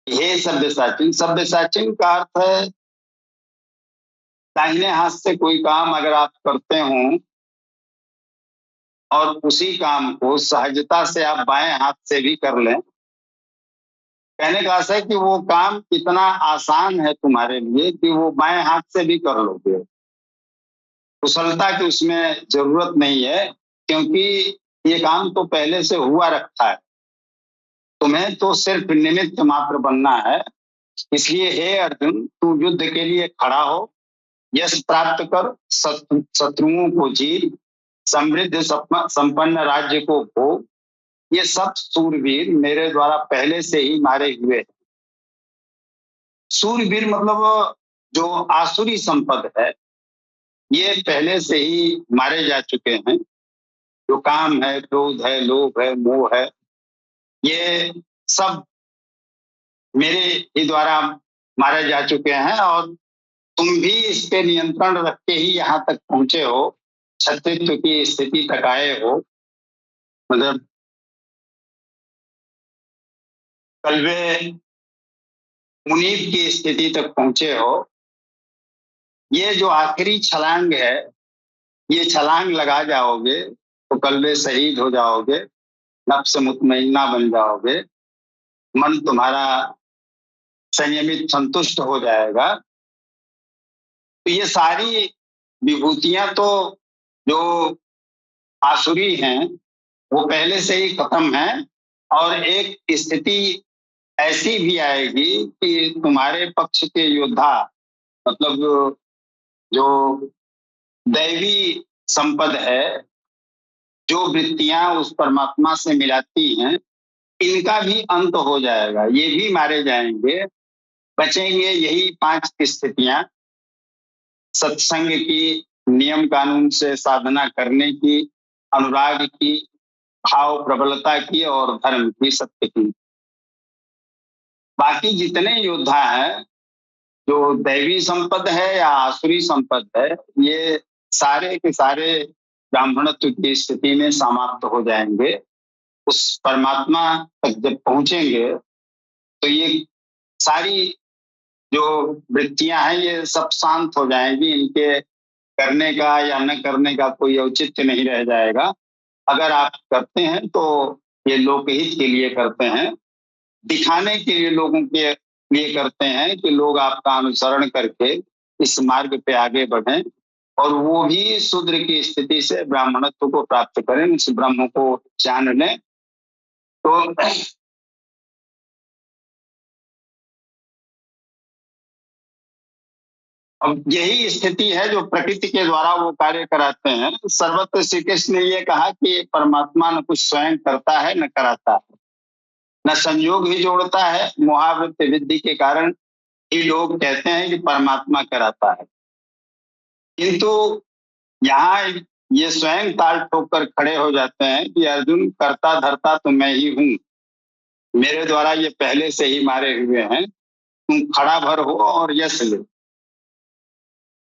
हे सव्यसाचिन, सव्यसाचिन का अर्थ है दाहिने हाथ से कोई काम अगर आप करते हो और उसी काम को सहजता से आप बाएं हाथ से भी कर लें, कहने का अर्थ है कि वो काम इतना आसान है तुम्हारे लिए कि वो बाएं हाथ से भी कर लोगे। कुशलता की उसमें जरूरत नहीं है, क्योंकि ये काम तो पहले से हुआ रखा है, तुम्हें तो सिर्फ निमित्त मात्र बनना है। इसलिए हे अर्जुन, तू युद्ध के लिए खड़ा हो, यश प्राप्त कर, शत्रुओं को जीत, समृद्ध संपन्न राज्य को भोग। ये सब सूरवीर मेरे द्वारा पहले से ही मारे हुए हैं। सूरवीर मतलब जो आसुरी संपद है, ये पहले से ही मारे जा चुके हैं। जो काम है, क्रोध है, लोभ है, मोह है, ये सब मेरे ही द्वारा मारे जा चुके हैं, और तुम भी इस पे नियंत्रण रख के ही यहाँ तक पहुंचे हो, क्षत्रित्व की स्थिति तक आए हो, मतलब कल्वे मुनीब की स्थिति तक पहुंचे हो। ये जो आखिरी छलांग है, ये छलांग लगा जाओगे तो कल्वे शहीद हो जाओगे, नफ्स मुतमइन्ना बन जाओगे, मन तुम्हारा संयमित संतुष्ट हो जाएगा। तो ये सारी विभूतियां तो जो आसुरी हैं वो पहले से ही खत्म है, और एक स्थिति ऐसी भी आएगी कि तुम्हारे पक्ष के योद्धा, मतलब जो दैवी संपद है, जो वृत्तियां उस परमात्मा से मिलाती हैं, इनका भी अंत हो जाएगा, ये भी मारे जाएंगे। बचेंगे यही 5 स्थितियां: सत्संग की, नियम कानून से साधना करने की, अनुराग की, भाव प्रबलता की, और धर्म की, सत्य की। बाकी जितने योद्धा हैं, जो दैवी संपद है या आसुरी संपद है, ये सारे के सारे ब्राह्मणत्व की स्थिति में समाप्त हो जाएंगे। उस परमात्मा तक जब पहुंचेंगे तो ये सारी जो वृत्तियां हैं ये सब शांत हो जाएंगी, इनके करने का या न करने का कोई औचित्य नहीं रह जाएगा। अगर आप करते हैं तो ये लोकहित के लिए करते हैं, दिखाने के लिए लोगों के लिए करते हैं कि लोग आपका अनुसरण करके इस मार्ग पे आगे बढ़ें। और वो भी शूद्र की स्थिति से ब्राह्मणत्व को प्राप्त करें, उस ब्रह्म को जान लें। तो अब यही स्थिति है जो प्रकृति के द्वारा वो कार्य कराते हैं। सर्वत्र श्री कृष्ण ने ये कहा कि परमात्मा न कुछ स्वयं करता है न कराता है, न संयोग ही जोड़ता है। मोहावृत्ति विद्धि के कारण ही लोग कहते हैं कि परमात्मा कराता है, किंतु यहाँ ये स्वयं ताल ठोक कर खड़े हो जाते हैं कि अर्जुन करता धरता तो मैं ही हूँ, मेरे द्वारा ये पहले से ही मारे हुए हैं, तुम खड़ा भर हो और यश लो।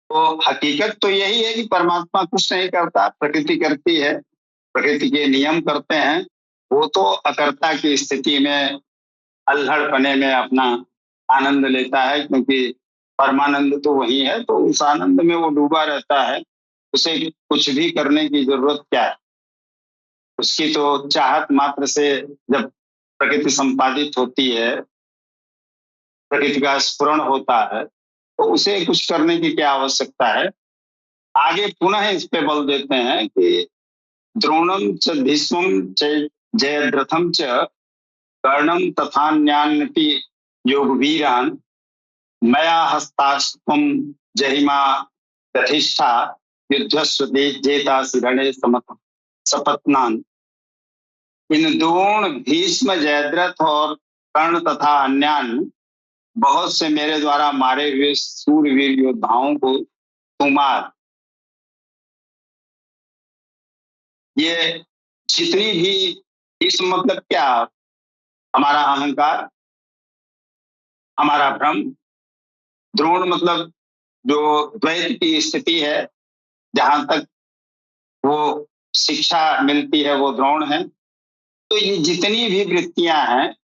तो हकीकत तो यही है कि परमात्मा कुछ नहीं करता, प्रकृति करती है, प्रकृति के नियम करते हैं। वो तो अकर्ता की स्थिति में अल्हड़पने में अपना आनंद लेता है, क्योंकि परमानंद तो वही है, तो उस आनंद में वो डूबा रहता है। उसे कुछ भी करने की जरूरत क्या है? उसकी तो चाहत मात्र से जब प्रकृति संपादित होती है, प्रकृति का स्फुरण होता है, तो उसे कुछ करने की क्या आवश्यकता है। आगे पुनः इस पे बल देते हैं कि द्रोणम च भीष्मम च जयद्रथम च कर्णम तथान्यान्यपि योगवीरान मया हस्तास्त्वं जहिमा प्रतिष्ठा युद्धस्व जेतासि रणे सपत्नान। इन द्रोण भीष्म जयद्रथ और कर्ण तथा अन्यान बहुत से मेरे द्वारा मारे हुए सूरवीर योद्धाओं को तुमार। ये जितनी भी, इस मतलब क्या, हमारा अहंकार, हमारा भ्रम। द्रोण मतलब जो द्वैत की स्थिति है, जहां तक वो शिक्षा मिलती है वो द्रोण है। तो ये जितनी भी वृत्तियां हैं,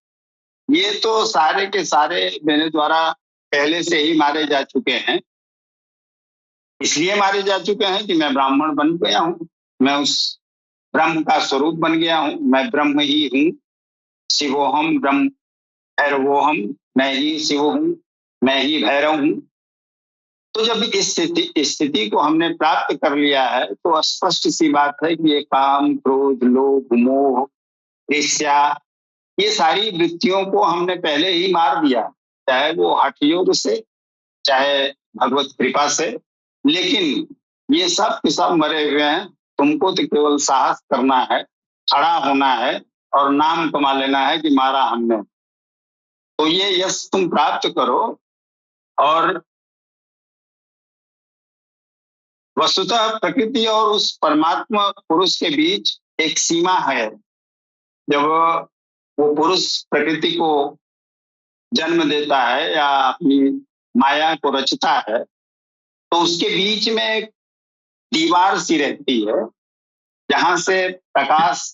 ये तो सारे के सारे मेरे द्वारा पहले से ही मारे जा चुके हैं। इसलिए मारे जा चुके हैं कि मैं ब्राह्मण बन गया हूँ, मैं उस ब्रह्म का स्वरूप बन गया हूँ, मैं ब्रह्म ही हूँ। शिवोहम ब्रह्म भैरवोहम, मैं ही शिव हूँ, मैं ही भैरव हूँ। तो जब इस स्थिति को हमने प्राप्त कर लिया है, तो स्पष्ट सी बात है कि ये काम, क्रोध, लोभ, मोह, ईर्ष्या, ये सारी वृत्तियों को हमने पहले ही मार दिया, चाहे वो हठ योग से, चाहे भगवत कृपा से। लेकिन ये सब के सब मरे हुए हैं। तुमको तो केवल साहस करना है, खड़ा होना है और नाम कमा लेना है कि मारा हमने। तो ये यश तुम प्राप्त करो। और वस्तुतः प्रकृति और उस परमात्मा पुरुष के बीच एक सीमा है। जब वो पुरुष प्रकृति को जन्म देता है या अपनी माया को रचता है, तो उसके बीच में एक दीवार सी रहती है, जहां से प्रकाश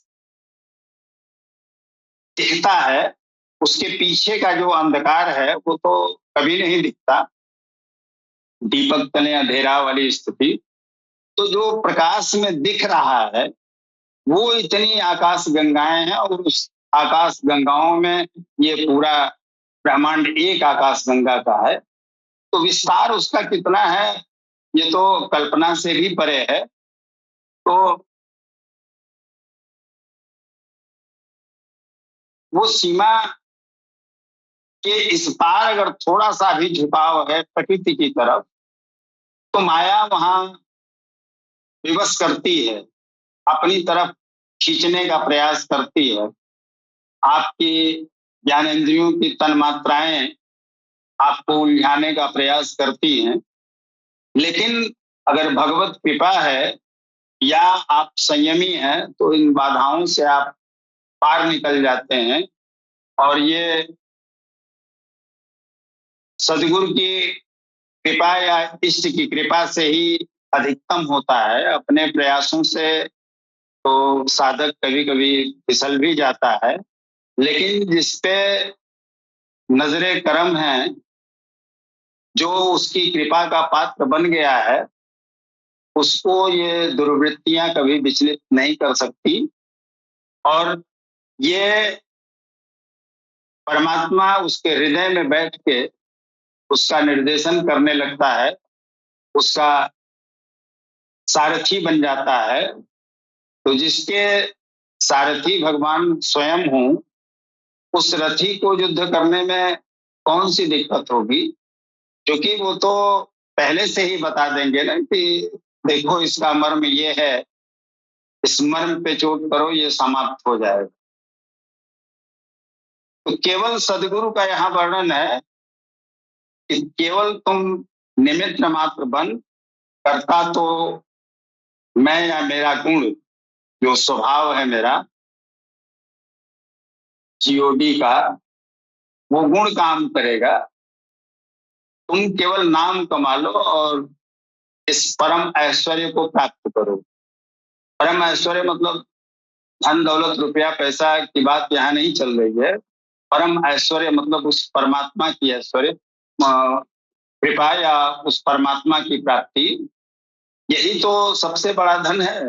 दिखता है। उसके पीछे का जो अंधकार है वो तो कभी नहीं दिखता, दीपक तले अंधेरा वाली स्थिति। तो जो प्रकाश में दिख रहा है वो इतनी आकाश गंगाएं हैं, और उस आकाश गंगाओं में ये पूरा ब्रह्मांड एक आकाश गंगा का है। तो विस्तार उसका कितना है ये तो कल्पना से भी परे है। तो वो सीमा के इस पार अगर थोड़ा सा भी झुकाव है प्रकृति की तरफ, तो माया वहां विवश करती है, अपनी तरफ खींचने का प्रयास करती है। आपकी ज्ञानेंद्रियों की तन्मात्राएं आपको उलझाने का प्रयास करती हैं। लेकिन अगर भगवत कृपा है या आप संयमी हैं, तो इन बाधाओं से आप पार निकल जाते हैं। और ये सदगुरु की कृपा या इष्ट की कृपा से ही अधिकतम होता है। अपने प्रयासों से तो साधक कभी कभी फिसल भी जाता है, लेकिन जिसपे नजरे करम है, जो उसकी कृपा का पात्र बन गया है, उसको ये दुर्वृत्तियां कभी विचलित नहीं कर सकती। और ये परमात्मा उसके हृदय में बैठ के उसका निर्देशन करने लगता है, उसका सारथी बन जाता है, तो जिसके सारथी भगवान स्वयं हों, उस रथी को युद्ध करने में कौन सी दिक्कत होगी? क्योंकि वो तो पहले से ही बता देंगे ना कि देखो इसका मर्म ये है, इस मर्म पे चोट करो ये समाप्त हो जाएगा। तो केवल सदगुरु का यहाँ वर्णन है कि केवल तुम निमित्त मात्र बन, करता तो मैं या मेरा गुण, जो स्वभाव है मेरा जीओडी का, वो गुण काम करेगा। तुम केवल नाम कमा लो और इस परम ऐश्वर्य को प्राप्त करो। परम ऐश्वर्य मतलब धन दौलत रुपया पैसा की बात यहाँ नहीं चल रही है। परम ऐश्वर्य मतलब उस परमात्मा की ऐश्वर्य, कृपा या उस परमात्मा की प्राप्ति, यही तो सबसे बड़ा धन है।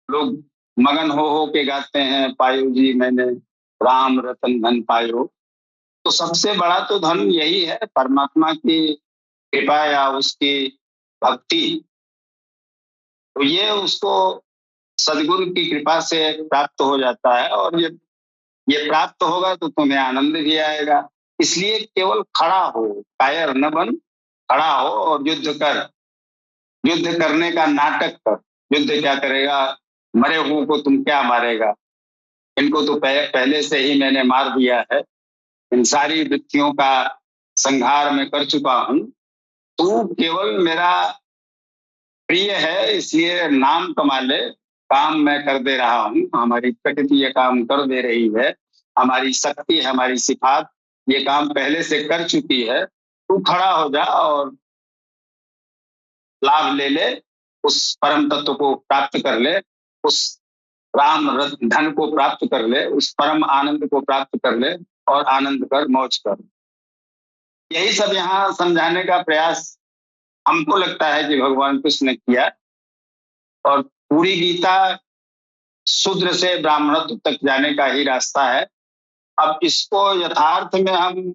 लोग मगन हो के गाते हैं, पायो जी मैंने राम रतन धन पायो। तो सबसे बड़ा तो धन यही है, परमात्मा की कृपा या उसकी भक्ति। तो ये उसको सदगुरु की कृपा से प्राप्त हो जाता है, और ये प्राप्त होगा तो तुम्हें आनंद भी आएगा। इसलिए केवल खड़ा हो, कायर न बन, खड़ा हो और युद्ध कर। युद्ध करने का नाटक कर। युद्ध क्या करेगा? मरे हुओं को तुम क्या मारेगा? इनको तो पहले से ही मैंने मार दिया है। इन सारी वृत्तियों का संहार मैं कर चुका हूं। तू केवल मेरा प्रिय है, इसलिए नाम कमा ले। काम मैं कर दे रहा हूँ, हमारी प्रकृति ये काम कर दे रही है, हमारी शक्ति, हमारी सिफात ये काम पहले से कर चुकी है। तू खड़ा हो जा और लाभ ले ले, उस परम तत्व को प्राप्त कर ले, उस राम धन को प्राप्त कर ले, उस परम आनंद को प्राप्त कर ले और आनंद कर, मौज कर। यही सब यहाँ समझाने का प्रयास हमको लगता है कि भगवान कृष्ण ने किया। और पूरी गीता शूद्र से ब्राह्मणत्व तक जाने का ही रास्ता है। अब इसको यथार्थ में हम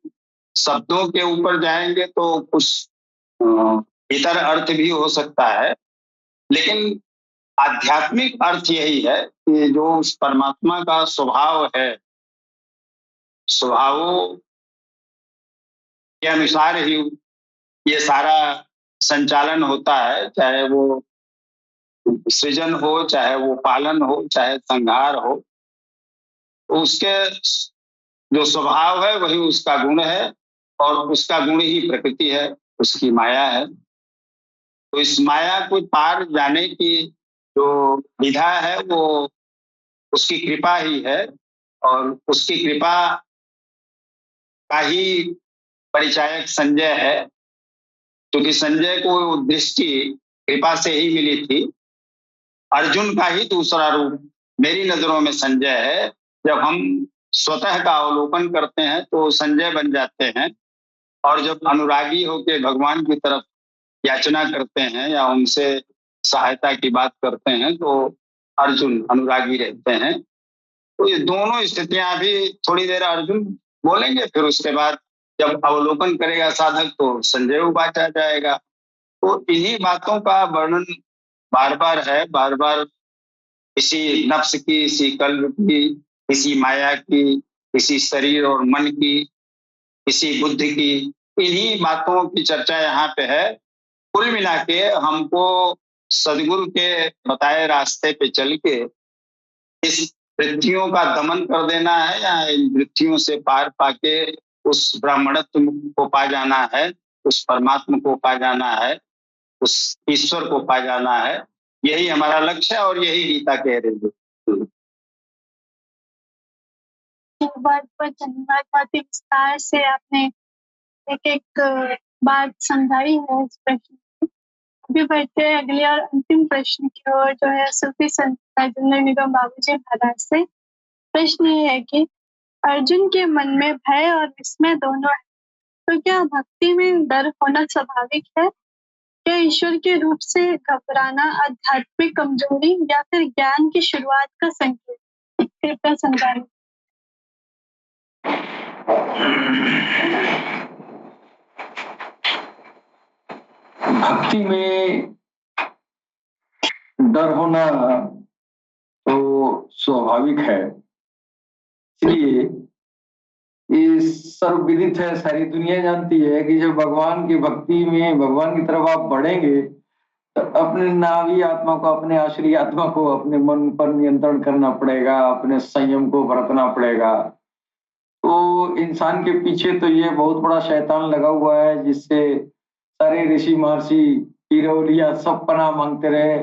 शब्दों के ऊपर जाएंगे तो कुछ इतर अर्थ भी हो सकता है, लेकिन आध्यात्मिक अर्थ यही है कि जो उस परमात्मा का स्वभाव है, स्वभावों के अनुसार ही ये सारा संचालन होता है, चाहे वो सृजन हो, चाहे वो पालन हो, चाहे संहार हो। उसके जो स्वभाव है वही उसका गुण है, और उसका गुण ही प्रकृति है, उसकी माया है। तो इस माया को पार जाने की जो विधा है वो उसकी कृपा ही है, और उसकी कृपा का ही परिचायक संजय है। क्योंकि संजय को दृष्टि कृपा से ही मिली थी। अर्जुन का ही दूसरा रूप मेरी नजरों में संजय है। जब हम स्वतः का अवलोकन करते हैं तो संजय बन जाते हैं, और जब अनुरागी होकर भगवान की तरफ याचना करते हैं या उनसे सहायता की बात करते हैं तो अर्जुन अनुरागी रहते हैं। तो ये दोनों स्थितियां भी थोड़ी देर अर्जुन बोलेंगे, फिर उसके बाद जब अवलोकन करेगा साधक तो संजय उबाच आ जाएगा। तो इन्हीं बातों का वर्णन बार बार है, बार बार इसी नफ्स की, इसी कल्प की, इसी माया की, इसी शरीर और मन की, इसी बुद्धि की, इन्हीं बातों की चर्चा यहाँ पे है। कुल मिला के हमको सदगुरु के बताए रास्ते पे चल के इस वृत्तियों का दमन कर देना है, या इन वृत्तियों से पार पाके उस ब्राह्मणत्व को पा जाना है, उस परमात्मा को पा जाना है, उस ईश्वर को पा जाना है। यही हमारा लक्ष्य है और यही गीता कह रही है। बहुत बहुत धन्यवाद। बहुत ही विस्तार से आपने एक एक बात समझाई है इस प्रश्न की। अभी बढ़ते हैं अगले और अंतिम प्रश्न की ओर, जो है सूफी संत राजेंद्र निगम बाबूजी महाराज से। प्रश्न ये है कि अर्जुन के मन में भय और विस्मय दोनों है, तो क्या भक्ति में डर होना स्वाभाविक है? क्या ईश्वर के रूप से घबराना आध्यात्मिक कमजोरी या फिर ज्ञान की शुरुआत का संकेत? कृपया समझाइए। भक्ति में डर होना तो स्वाभाविक है। इसलिए ये सर्वविदित है, सारी दुनिया जानती है कि जब भगवान की भक्ति में भगवान की तरफ आप बढ़ेंगे तो अपने नावी आत्मा को, अपने आश्रय आत्मा को अपने मन पर नियंत्रण करना पड़ेगा, अपने संयम को बरतना पड़ेगा। तो इंसान के पीछे तो ये बहुत बड़ा शैतान लगा हुआ है, जिससे सारे ऋषि महर्षि पीर औलिया सब पनाह मांगते रहे।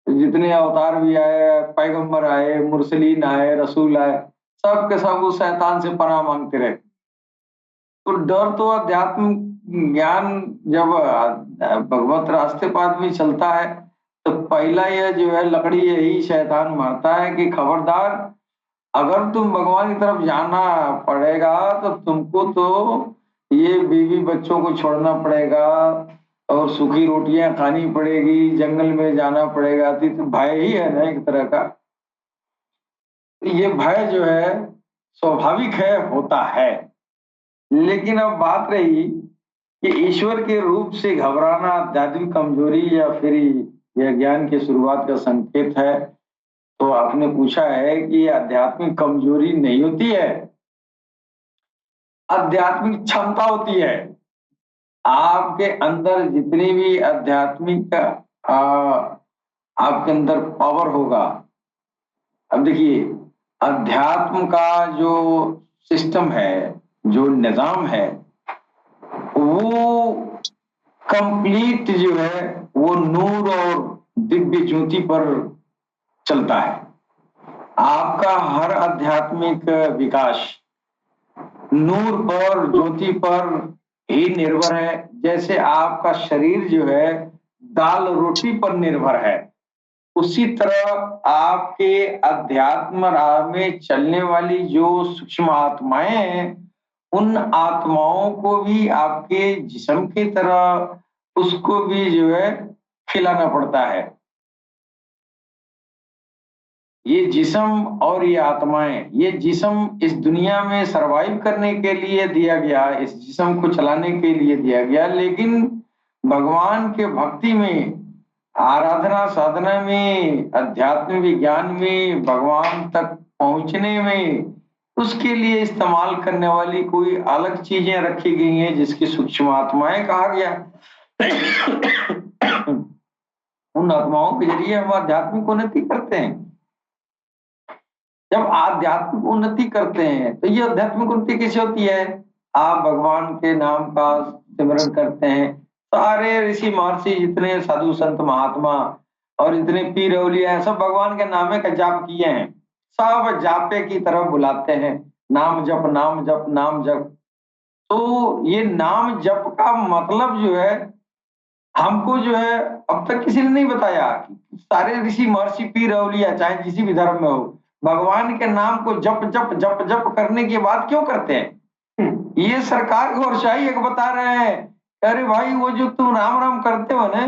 जितने अवतार भी आए, पैगंबर आए, मुरसलीन आए, रसूल आए, सब के सब उस शैतान से पनाह मांगते रहे। तो डर तो अध्यात्म ज्ञान जब भगवत रास्ते पर आदमी चलता है तो पहला यह जो है लकड़ी यही शैतान मारता है कि खबरदार, अगर तुम भगवान की तरफ जाना पड़ेगा तो तुमको तो ये बीवी बच्चों को छोड़ना पड़ेगा और सूखी रोटियां खानी पड़ेगी, जंगल में जाना पड़ेगा। तो भय ही है ना एक तरह का। ये भय जो है स्वाभाविक है, होता है। लेकिन अब बात रही कि ईश्वर के रूप से घबराना आध्यात्मिक कमजोरी या फिर यह ज्ञान की शुरुआत का संकेत है। तो आपने पूछा है कि आध्यात्मिक कमजोरी नहीं होती है, आध्यात्मिक क्षमता होती है। आपके अंदर जितनी भी आध्यात्मिक आपके अंदर पावर होगा। अब देखिए, अध्यात्म का जो सिस्टम है, जो निजाम है, वो कंप्लीट जो है वो नूर और दिव्य ज्योति पर चलता है। आपका हर आध्यात्मिक विकास नूर पर, ज्योति पर ही निर्भर है। जैसे आपका शरीर जो है दाल रोटी पर निर्भर है, उसी तरह आपके अध्यात्म राह में चलने वाली जो सूक्ष्म आत्माएं हैं, उन आत्माओं को भी आपके जिस्म की तरह उसको भी जो है खिलाना पड़ता है। ये जिस्म और ये आत्माएं, ये जिस्म इस दुनिया में सरवाइव करने के लिए दिया गया, इस जिस्म को चलाने के लिए दिया गया। लेकिन भगवान के भक्ति में, आराधना साधना में, अध्यात्म विज्ञान में, भगवान तक पहुंचने में उसके लिए इस्तेमाल करने वाली कोई अलग चीजें रखी गई हैं, जिसकी सूक्ष्म आत्माएं कहा गया। उन आत्माओं के जरिए हम आध्यात्मिक उन्नति करते हैं। जब आध्यात्मिक उन्नति करते हैं तो ये आध्यात्मिक उन्नति कैसे होती है? आप भगवान के नाम का सिमरन करते हैं। सारे ऋषि महर्षि, जितने साधु संत महात्मा और जितने पीर औलिया हैं, सब भगवान के नामे का जाप किए हैं। सब जापे की तरफ बुलाते हैं, नाम जप, नाम जप, नाम जप। तो ये नाम जप का मतलब जो है, हमको जो है अब तक किसी ने नहीं बताया। सारे ऋषि महर्षि पीर औलिया चाहे किसी भी धर्म में हो, भगवान के नाम को जप जप जप जप करने के बाद क्यों करते हैं? ये सरकार को और शाही एक बता रहे हैं, अरे भाई वो जो तुम राम राम करते हो ना,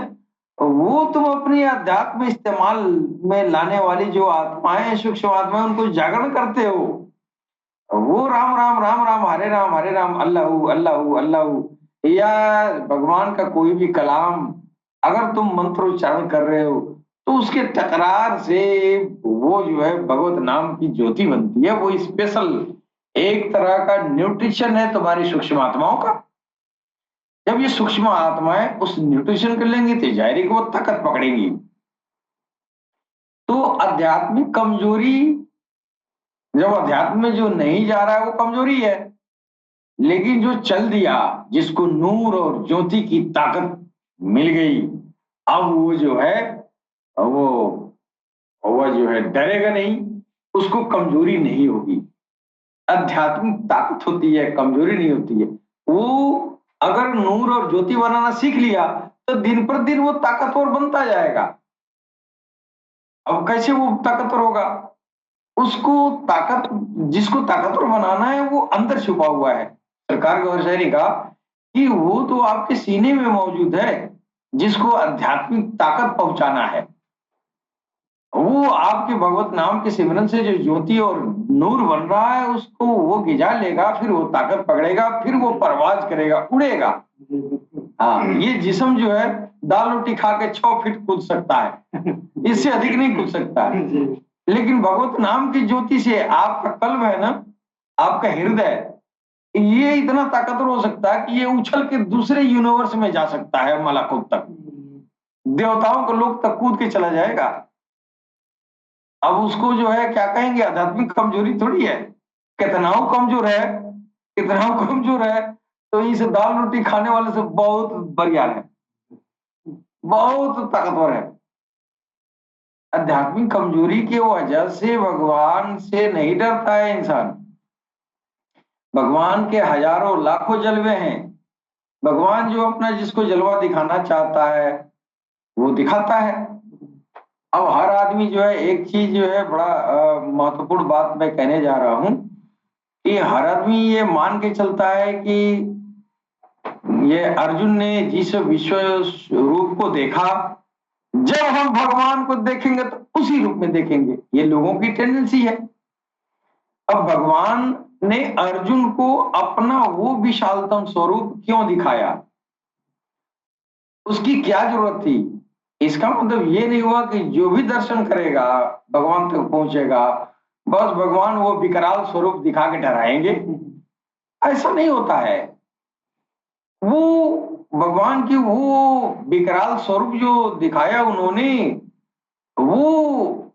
वो तुम अपनी अध्यात्म इस्तेमाल में लाने वाली जो आत्माएं, सूक्ष्म आत्माएं, उनको जागरण करते हो। वो राम राम राम राम, हरे राम, अल्लाह अल्लाह अल्लाह, या भगवान का कोई भी कलाम अगर तुम मंत्रोच्चारण कर रहे हो तो उसके तकरार से वो जो है भगवत नाम की ज्योति बनती है। वो स्पेशल एक तरह का न्यूट्रिशन है तुम्हारी सूक्ष्म आत्माओं का। जब ये सूक्ष्म आत्माएं उस न्यूट्रिशन को लेंगी तो जाहिर वो ताकत पकड़ेंगी। तो आध्यात्मिक कमजोरी, जब अध्यात्म में जो नहीं जा रहा है वो कमजोरी है। लेकिन जो चल दिया, जिसको नूर और ज्योति की ताकत मिल गई, अब वो जो है वो जो है डरेगा नहीं, उसको कमजोरी नहीं होगी। आध्यात्मिक ताकत होती है, कमजोरी नहीं होती है। वो अगर नूर और ज्योति बनाना सीख लिया तो दिन पर दिन वो ताकतवर बनता जाएगा। अब कैसे वो ताकतवर होगा? उसको ताकत, जिसको ताकतवर बनाना है वो अंदर छुपा हुआ है। सरकार गौरशा ने कहा कि वो तो आपके सीने में मौजूद है, जिसको आध्यात्मिक ताकत पहुंचाना है। वो आपके भगवत नाम के सिमरन से जो ज्योति और नूर बन रहा है, उसको वो गिजा लेगा, फिर वो ताकत पकड़ेगा, फिर वो परवाज करेगा, उड़ेगा। हाँ, ये जिस्म जो है दाल रोटी खा के 6 फीट कूद सकता है, इससे अधिक नहीं कूद सकता है। लेकिन भगवत नाम की ज्योति से आपका कल्ब है ना, आपका हृदय, ये इतना ताकतवर हो सकता है कि ये उछल के दूसरे यूनिवर्स में जा सकता है, मलाकुत तक, देवताओं को लोग तक कूद के चला जाएगा। अब उसको जो है क्या कहेंगे, आध्यात्मिक कमजोरी थोड़ी है, कितना कमजोर है, कितना कमजोर है, तो इस दाल रोटी खाने वाले से बहुत बढ़िया है, बहुत ताकतवर है। आध्यात्मिक कमजोरी की वजह से भगवान से नहीं डरता है इंसान। भगवान के हजारों लाखों जलवे हैं, भगवान जो अपना जिसको जलवा दिखाना चाहता है वो दिखाता है। अब हर आदमी जो है, एक चीज जो है बड़ा महत्वपूर्ण बात मैं कहने जा रहा हूं कि हर आदमी ये मान के चलता है कि ये अर्जुन ने जिस विश्व रूप को देखा, जब हम भगवान को देखेंगे तो उसी रूप में देखेंगे, ये लोगों की टेंडेंसी है। अब भगवान ने अर्जुन को अपना वो विशालतम स्वरूप क्यों दिखाया, उसकी क्या जरूरत थी? इसका मतलब ये नहीं हुआ कि जो भी दर्शन करेगा भगवान तक पहुंचेगा, बस भगवान वो विकराल स्वरूप दिखा के डराएंगे, ऐसा नहीं होता है। वो भगवान की वो विकराल स्वरूप जो दिखाया उन्होंने, वो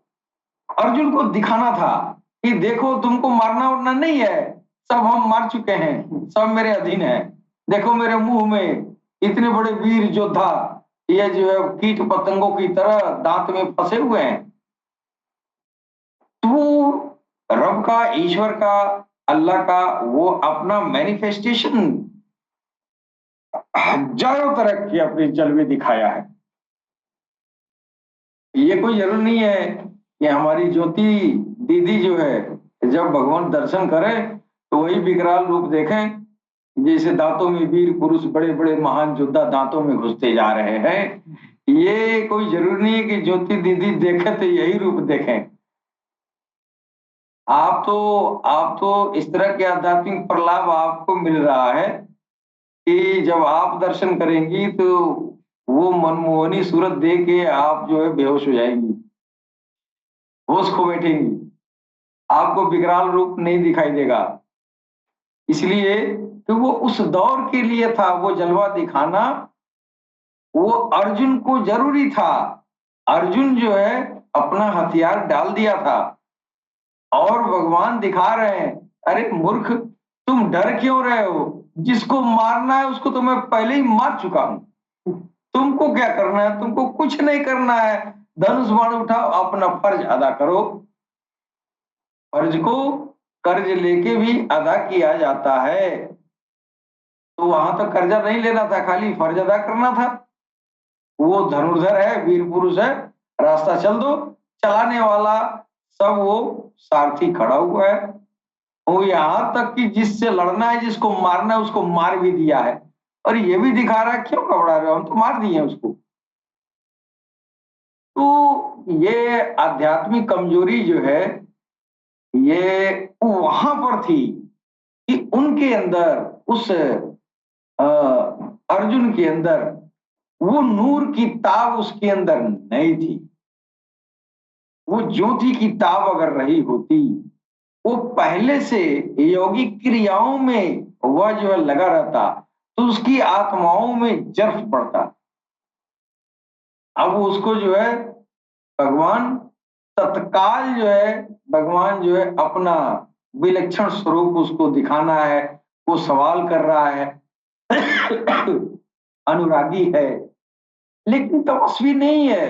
अर्जुन को दिखाना था कि देखो तुमको मारना उड़ना नहीं है, सब हम मार चुके हैं, सब मेरे अधीन है। देखो मेरे मुंह में इतने बड़े वीर योद्धा, ये जो है कीट पतंगों की तरह दांत में फंसे हुए हैं। तो रब का, ईश्वर का, अल्लाह का वो अपना मैनिफेस्टेशन हजारों तरह की अपनी जल में दिखाया है। ये कोई जरूर नहीं है कि हमारी ज्योति दीदी जो है जब भगवान दर्शन करे तो वही विकराल रूप देखें, जैसे दांतों में वीर पुरुष, बड़े बड़े महान योद्धा दांतों में घुसते जा रहे हैं। ये कोई जरूरी नहीं है कि ज्योति दीदी देखे तो यही रूप देखें। आप तो इस तरह के आध्यात्मिक प्रलाभ आपको मिल रहा है कि जब आप दर्शन करेंगी तो वो मनमोहनी सूरत देख के आप जो है बेहोश हो जाएंगी, होश खो बैठेंगी, आपको विकराल रूप नहीं दिखाई देगा। इसलिए तो वो उस दौर के लिए था, वो जलवा दिखाना वो अर्जुन को जरूरी था। अर्जुन जो है अपना हथियार डाल दिया था और भगवान दिखा रहे हैं, अरे मूर्ख तुम डर क्यों रहे हो, जिसको मारना है उसको तो मैं पहले ही मार चुका हूं, तुमको क्या करना है, तुमको कुछ नहीं करना है, धनुष बाण उठाओ, अपना फर्ज अदा करो। फर्ज को कर्ज लेके भी अदा किया जाता है, तो वहां तो कर्जा नहीं लेना था, खाली फर्ज अदा करना था। वो धनुर्धर है, वीर पुरुष है, रास्ता चल दो, चलाने वाला सब वो सारथी खड़ा हुआ है। वो यहां तक कि जिससे लड़ना है, जिसको मारना है, उसको मार भी दिया है, और ये भी दिखा रहा है क्यों घबरा रहे हो, हम तो मार दिए उसको। तो ये आध्यात्मिक कमजोरी जो है ये वहां पर थी कि उनके अंदर, उस अर्जुन के अंदर वो नूर की ताब उसके अंदर नहीं थी। वो ज्योति की ताब अगर रही होती, वो पहले से योगिक क्रियाओं में वह जो है लगा रहता, तो उसकी आत्माओं में जर्फ पड़ता। अब उसको जो है भगवान तत्काल जो है, भगवान जो है अपना विलक्षण स्वरूप उसको दिखाना है, वो सवाल कर रहा है, अनुरागी है लेकिन तपस्वी नहीं है।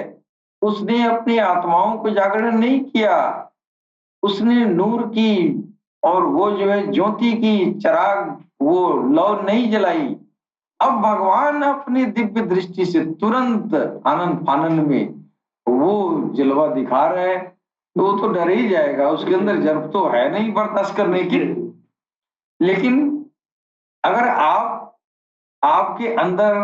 उसने अपनी आत्माओं को जागरण नहीं किया, उसने नूर की और वो जो है ज्योति की चिराग वो लौ नहीं जलाई। अब भगवान अपनी दिव्य दृष्टि से तुरंत आनंद फानंद में वो जलवा दिखा रहे हैं, तो वो तो डर ही जाएगा, उसके अंदर जर्फ तो है नहीं बर्दाश्त करने की। लेकिन अगर आपके अंदर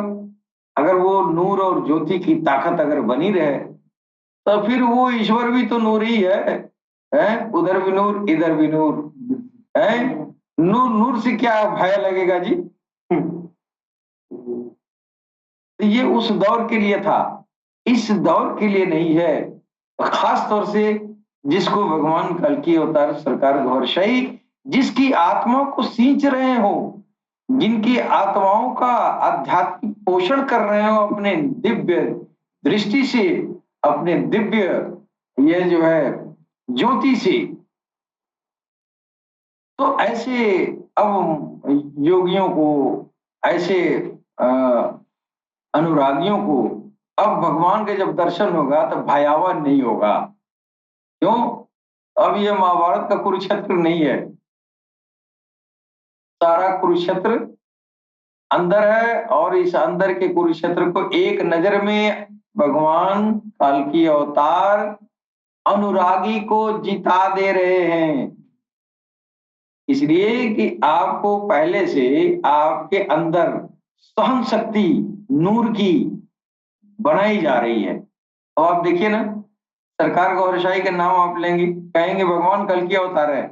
अगर वो नूर और ज्योति की ताकत अगर बनी रहे, तो फिर वो ईश्वर भी तो नूर ही है? उधर भी नूर, इधर भी नूर है। नूर से क्या भय लगेगा जी? तो ये उस दौर के लिए था, इस दौर के लिए नहीं है। खास तौर से जिसको भगवान कल्कि अवतार सरकार गौर शाही, जिसकी आत्मा को सींच रहे हो, जिनकी आत्माओं का आध्यात्मिक पोषण कर रहे हो अपने दिव्य दृष्टि से, अपने दिव्य ये जो है ज्योति से, तो ऐसे अब योगियों को, ऐसे अनुरागियों को अब भगवान के जब दर्शन होगा तो भयावह नहीं होगा। क्यों? अब ये महाभारत का कुरुक्षेत्र नहीं है, सारा कुरुक्षेत्र अंदर है, और इस अंदर के कुरुक्षेत्र को एक नजर में भगवान कल्कि अवतार अनुरागी को जिता दे रहे हैं। इसलिए कि आपको पहले से आपके अंदर सहन शक्ति नूर की बनाई जा रही है। अब आप देखिए ना, सरकार गौरशाही के नाम आप लेंगे, कहेंगे भगवान कल्कि अवतार है,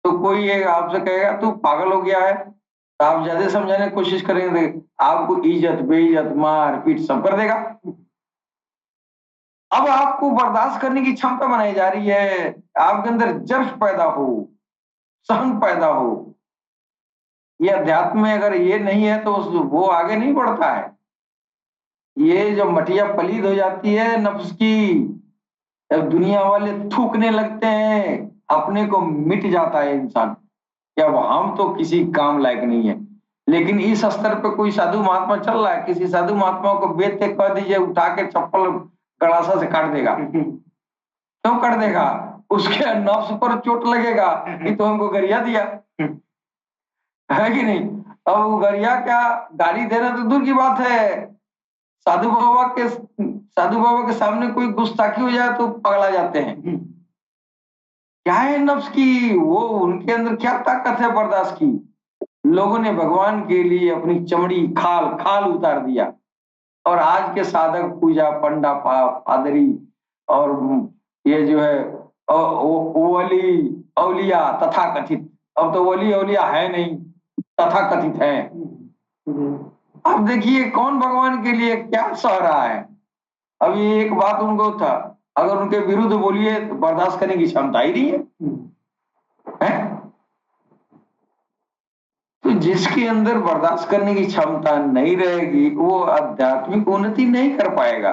तो कोई एक आपसे कहेगा तू पागल हो गया है, तो आप ज्यादा समझाने की कोशिश करेंगे, आपको इज्जत बेइज्जत मार पीट सब कर देगा। अब आपको बर्दाश्त करने की क्षमता बनाई जा रही है, आपके अंदर जर्फ पैदा हो, सहन पैदा हो। ये अध्यात्म में अगर ये नहीं है तो वो आगे नहीं बढ़ता है। ये जब मटिया पलीद हो जाती है नफ्स की, जब दुनिया वाले थूकने लगते हैं, अपने को मिट जाता है इंसान कि अब हम तो किसी काम लायक नहीं है। लेकिन इस स्तर पे कोई साधु महात्मा चल रहा है, किसी साधु महात्मा को बेटे कह दीजिए, उठा के चप्पल गड़ासा से काट देगा। क्यों काट देगा? उसके नफ्स पर चोट लगेगा कि तो हमको गरिया दिया है कि नहीं। अब वो गरिया क्या, गाली देना तो दूर की बात है, साधु बाबा के सामने कोई गुस्ताखी हो जाए तो पगला जाते हैं। क्या है नफ्स की, वो उनके अंदर क्या ताकत है बर्दाश्त की। लोगों ने भगवान के लिए अपनी चमड़ी खाल खाल उतार दिया, और आज के साधक पूजा पंडा पादरी और ये जो है वली औलिया तथा कथित, अब तो वली औलिया है नहीं, तथा कथित है। अब देखिए कौन भगवान के लिए क्या सह रहा है। अब ये एक बात उनको था, अगर उनके विरुद्ध बोलिए तो बर्दाश्त करने की क्षमता ही नहीं है। तो जिसके अंदर बर्दाश्त करने की क्षमता नहीं रहेगी वो आध्यात्मिक उन्नति नहीं कर पाएगा।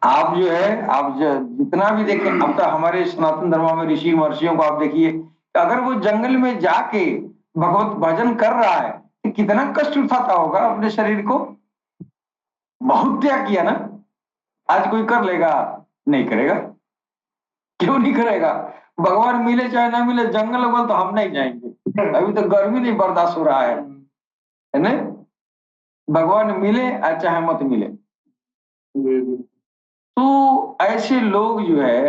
आप जो है, आप जितना भी देखें, अब तो हमारे सनातन धर्म में ऋषि महर्षियों को आप देखिए, अगर वो जंगल में जाके भगवत भजन कर रहा है तो कितना कष्ट उठाता होगा अपने शरीर को। बहुत त्याग किया ना। आज कोई कर लेगा? नहीं करेगा। क्यों नहीं करेगा? भगवान मिले चाहे ना मिले, जंगल वंगल तो हम नहीं जाएंगे। अभी तो गर्मी नहीं बर्दाश्त हो रहा है ना। भगवान मिले चाहे मत मिले। तो ऐसे लोग जो है,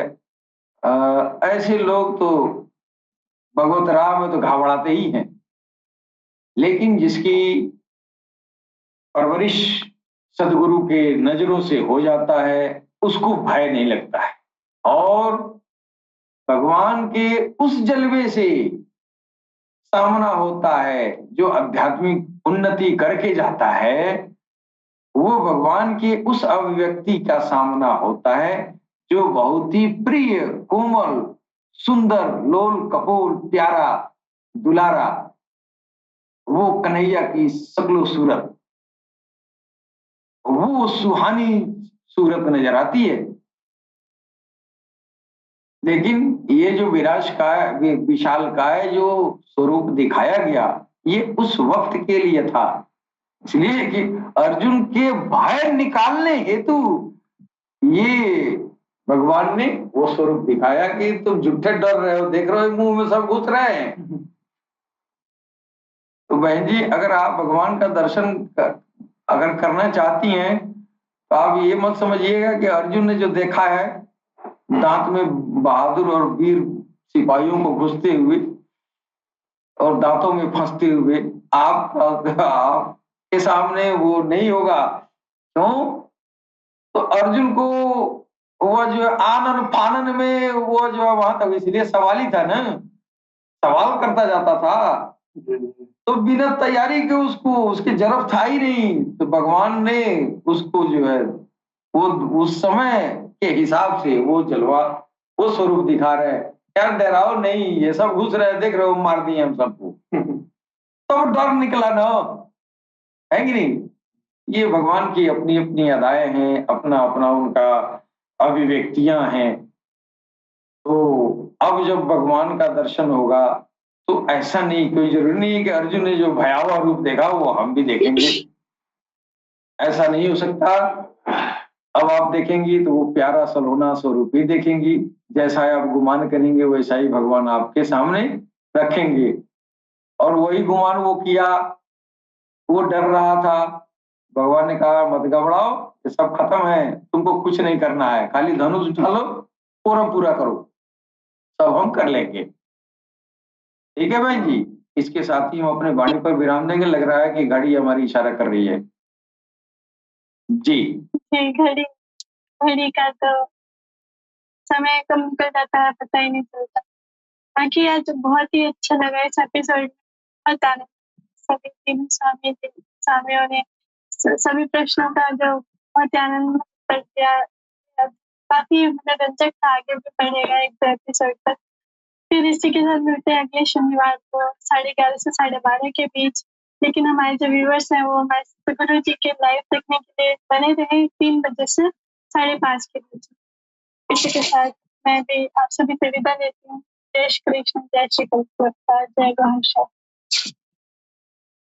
ऐसे लोग तो भगवत राह में तो घाबड़ाते ही हैं। लेकिन जिसकी परवरिश सदगुरु के नजरों से हो जाता है उसको भय नहीं लगता है, और भगवान के उस जलवे से सामना होता है जो आध्यात्मिक उन्नति करके जाता है, वो भगवान के उस अभिव्यक्ति का सामना होता है जो बहुत ही प्रिय, कोमल, सुंदर, लोल कपोल, प्यारा, दुलारा, वो कन्हैया की सकलो सूरत, वो सुहानी सूरत नजर आती है। लेकिन ये जो विशाल काय जो स्वरूप दिखाया गया, ये उस वक्त के लिए था, इसलिए कि अर्जुन के भय निकालने हेतु ये भगवान ने वो स्वरूप दिखाया कि तुम झूठे डर रहे हो, देख रहे हो मुंह में सब घुस रहे हैं। तो बहन जी, अगर आप भगवान का दर्शन अगर करना चाहती हैं तो आप ये मत समझिएगा कि अर्जुन ने जो देखा है दांत में बहादुर और वीर सिपाहियों को घुसते हुए और दांतों में फंसते हुए, आपके सामने वो नहीं होगा। क्यों? तो अर्जुन को वो जो आनन फानन में वो जो वहां तक, इसलिए सवाल ही था ना, सवाल करता जाता था तो बिना तैयारी के उसको उसकी जरूरत था ही नहीं, तो भगवान ने उसको जो है वो उस समय के हिसाब से वो जलवा वो स्वरूप दिखा रहे हैं। यार डराओ नहीं, ये सब घुस रहे हैं, देख रहे हो मार दिए हम सबको। तो डर निकला ना, है कि नहीं? ये भगवान की अपनी अपनी अदाएं हैं, अपना अपना उनका अभिव्यक्तियां हैं। तो अब जब भगवान का दर्शन होगा तो ऐसा नहीं, कोई जरूरी नहीं है कि अर्जुन ने जो भयावह रूप देखा वो हम भी देखेंगे, ऐसा नहीं हो सकता। अब आप देखेंगी तो वो प्यारा सलोना स्वरूप ही देखेंगी, जैसा आप गुमान करेंगे वैसा ही भगवान आपके सामने रखेंगे। और वही गुमान वो किया, वो डर रहा था, भगवान ने कहा मत घबराओ, ये सब खत्म है, तुमको कुछ नहीं करना है, खाली धनुष उठा लो, पूरा पूरा करो, सब हम कर लेंगे। ठीक है बहन जी, इसके साथ ही हम अपने वाणी पर विराम देंगे। लग रहा है कि घड़ी हमारी इशारा कर रही है जी। घड़ी घड़ी का तो समय कम निकल जाता है, पता ही नहीं चलता। बाकी आज बहुत ही अच्छा लगा इस एपिसोड में, बहुत आनंद, सभी तीनों स्वामियों ने सभी प्रश्नों का जो बहुत आनंद कर दिया। काफी मनोरंजक था, आगे भी बढ़ेगा एक दो एपिसोड तक। फिर इसी के साथ मिलते हैं अगले शनिवार को 11:30 से 12:30 के बीच। लेकिन हमारे जो व्यूअर्स हैं वो हमारे सतगुरु जी के लाइव देखने के लिए बने रहे 3 बजे से 5:30 के बीच। इसी के साथ मैं भी आप सभी से विदा लेती हूँ। जय श्री कृष्ण, जय श्री कृष्ण, जय गणेश।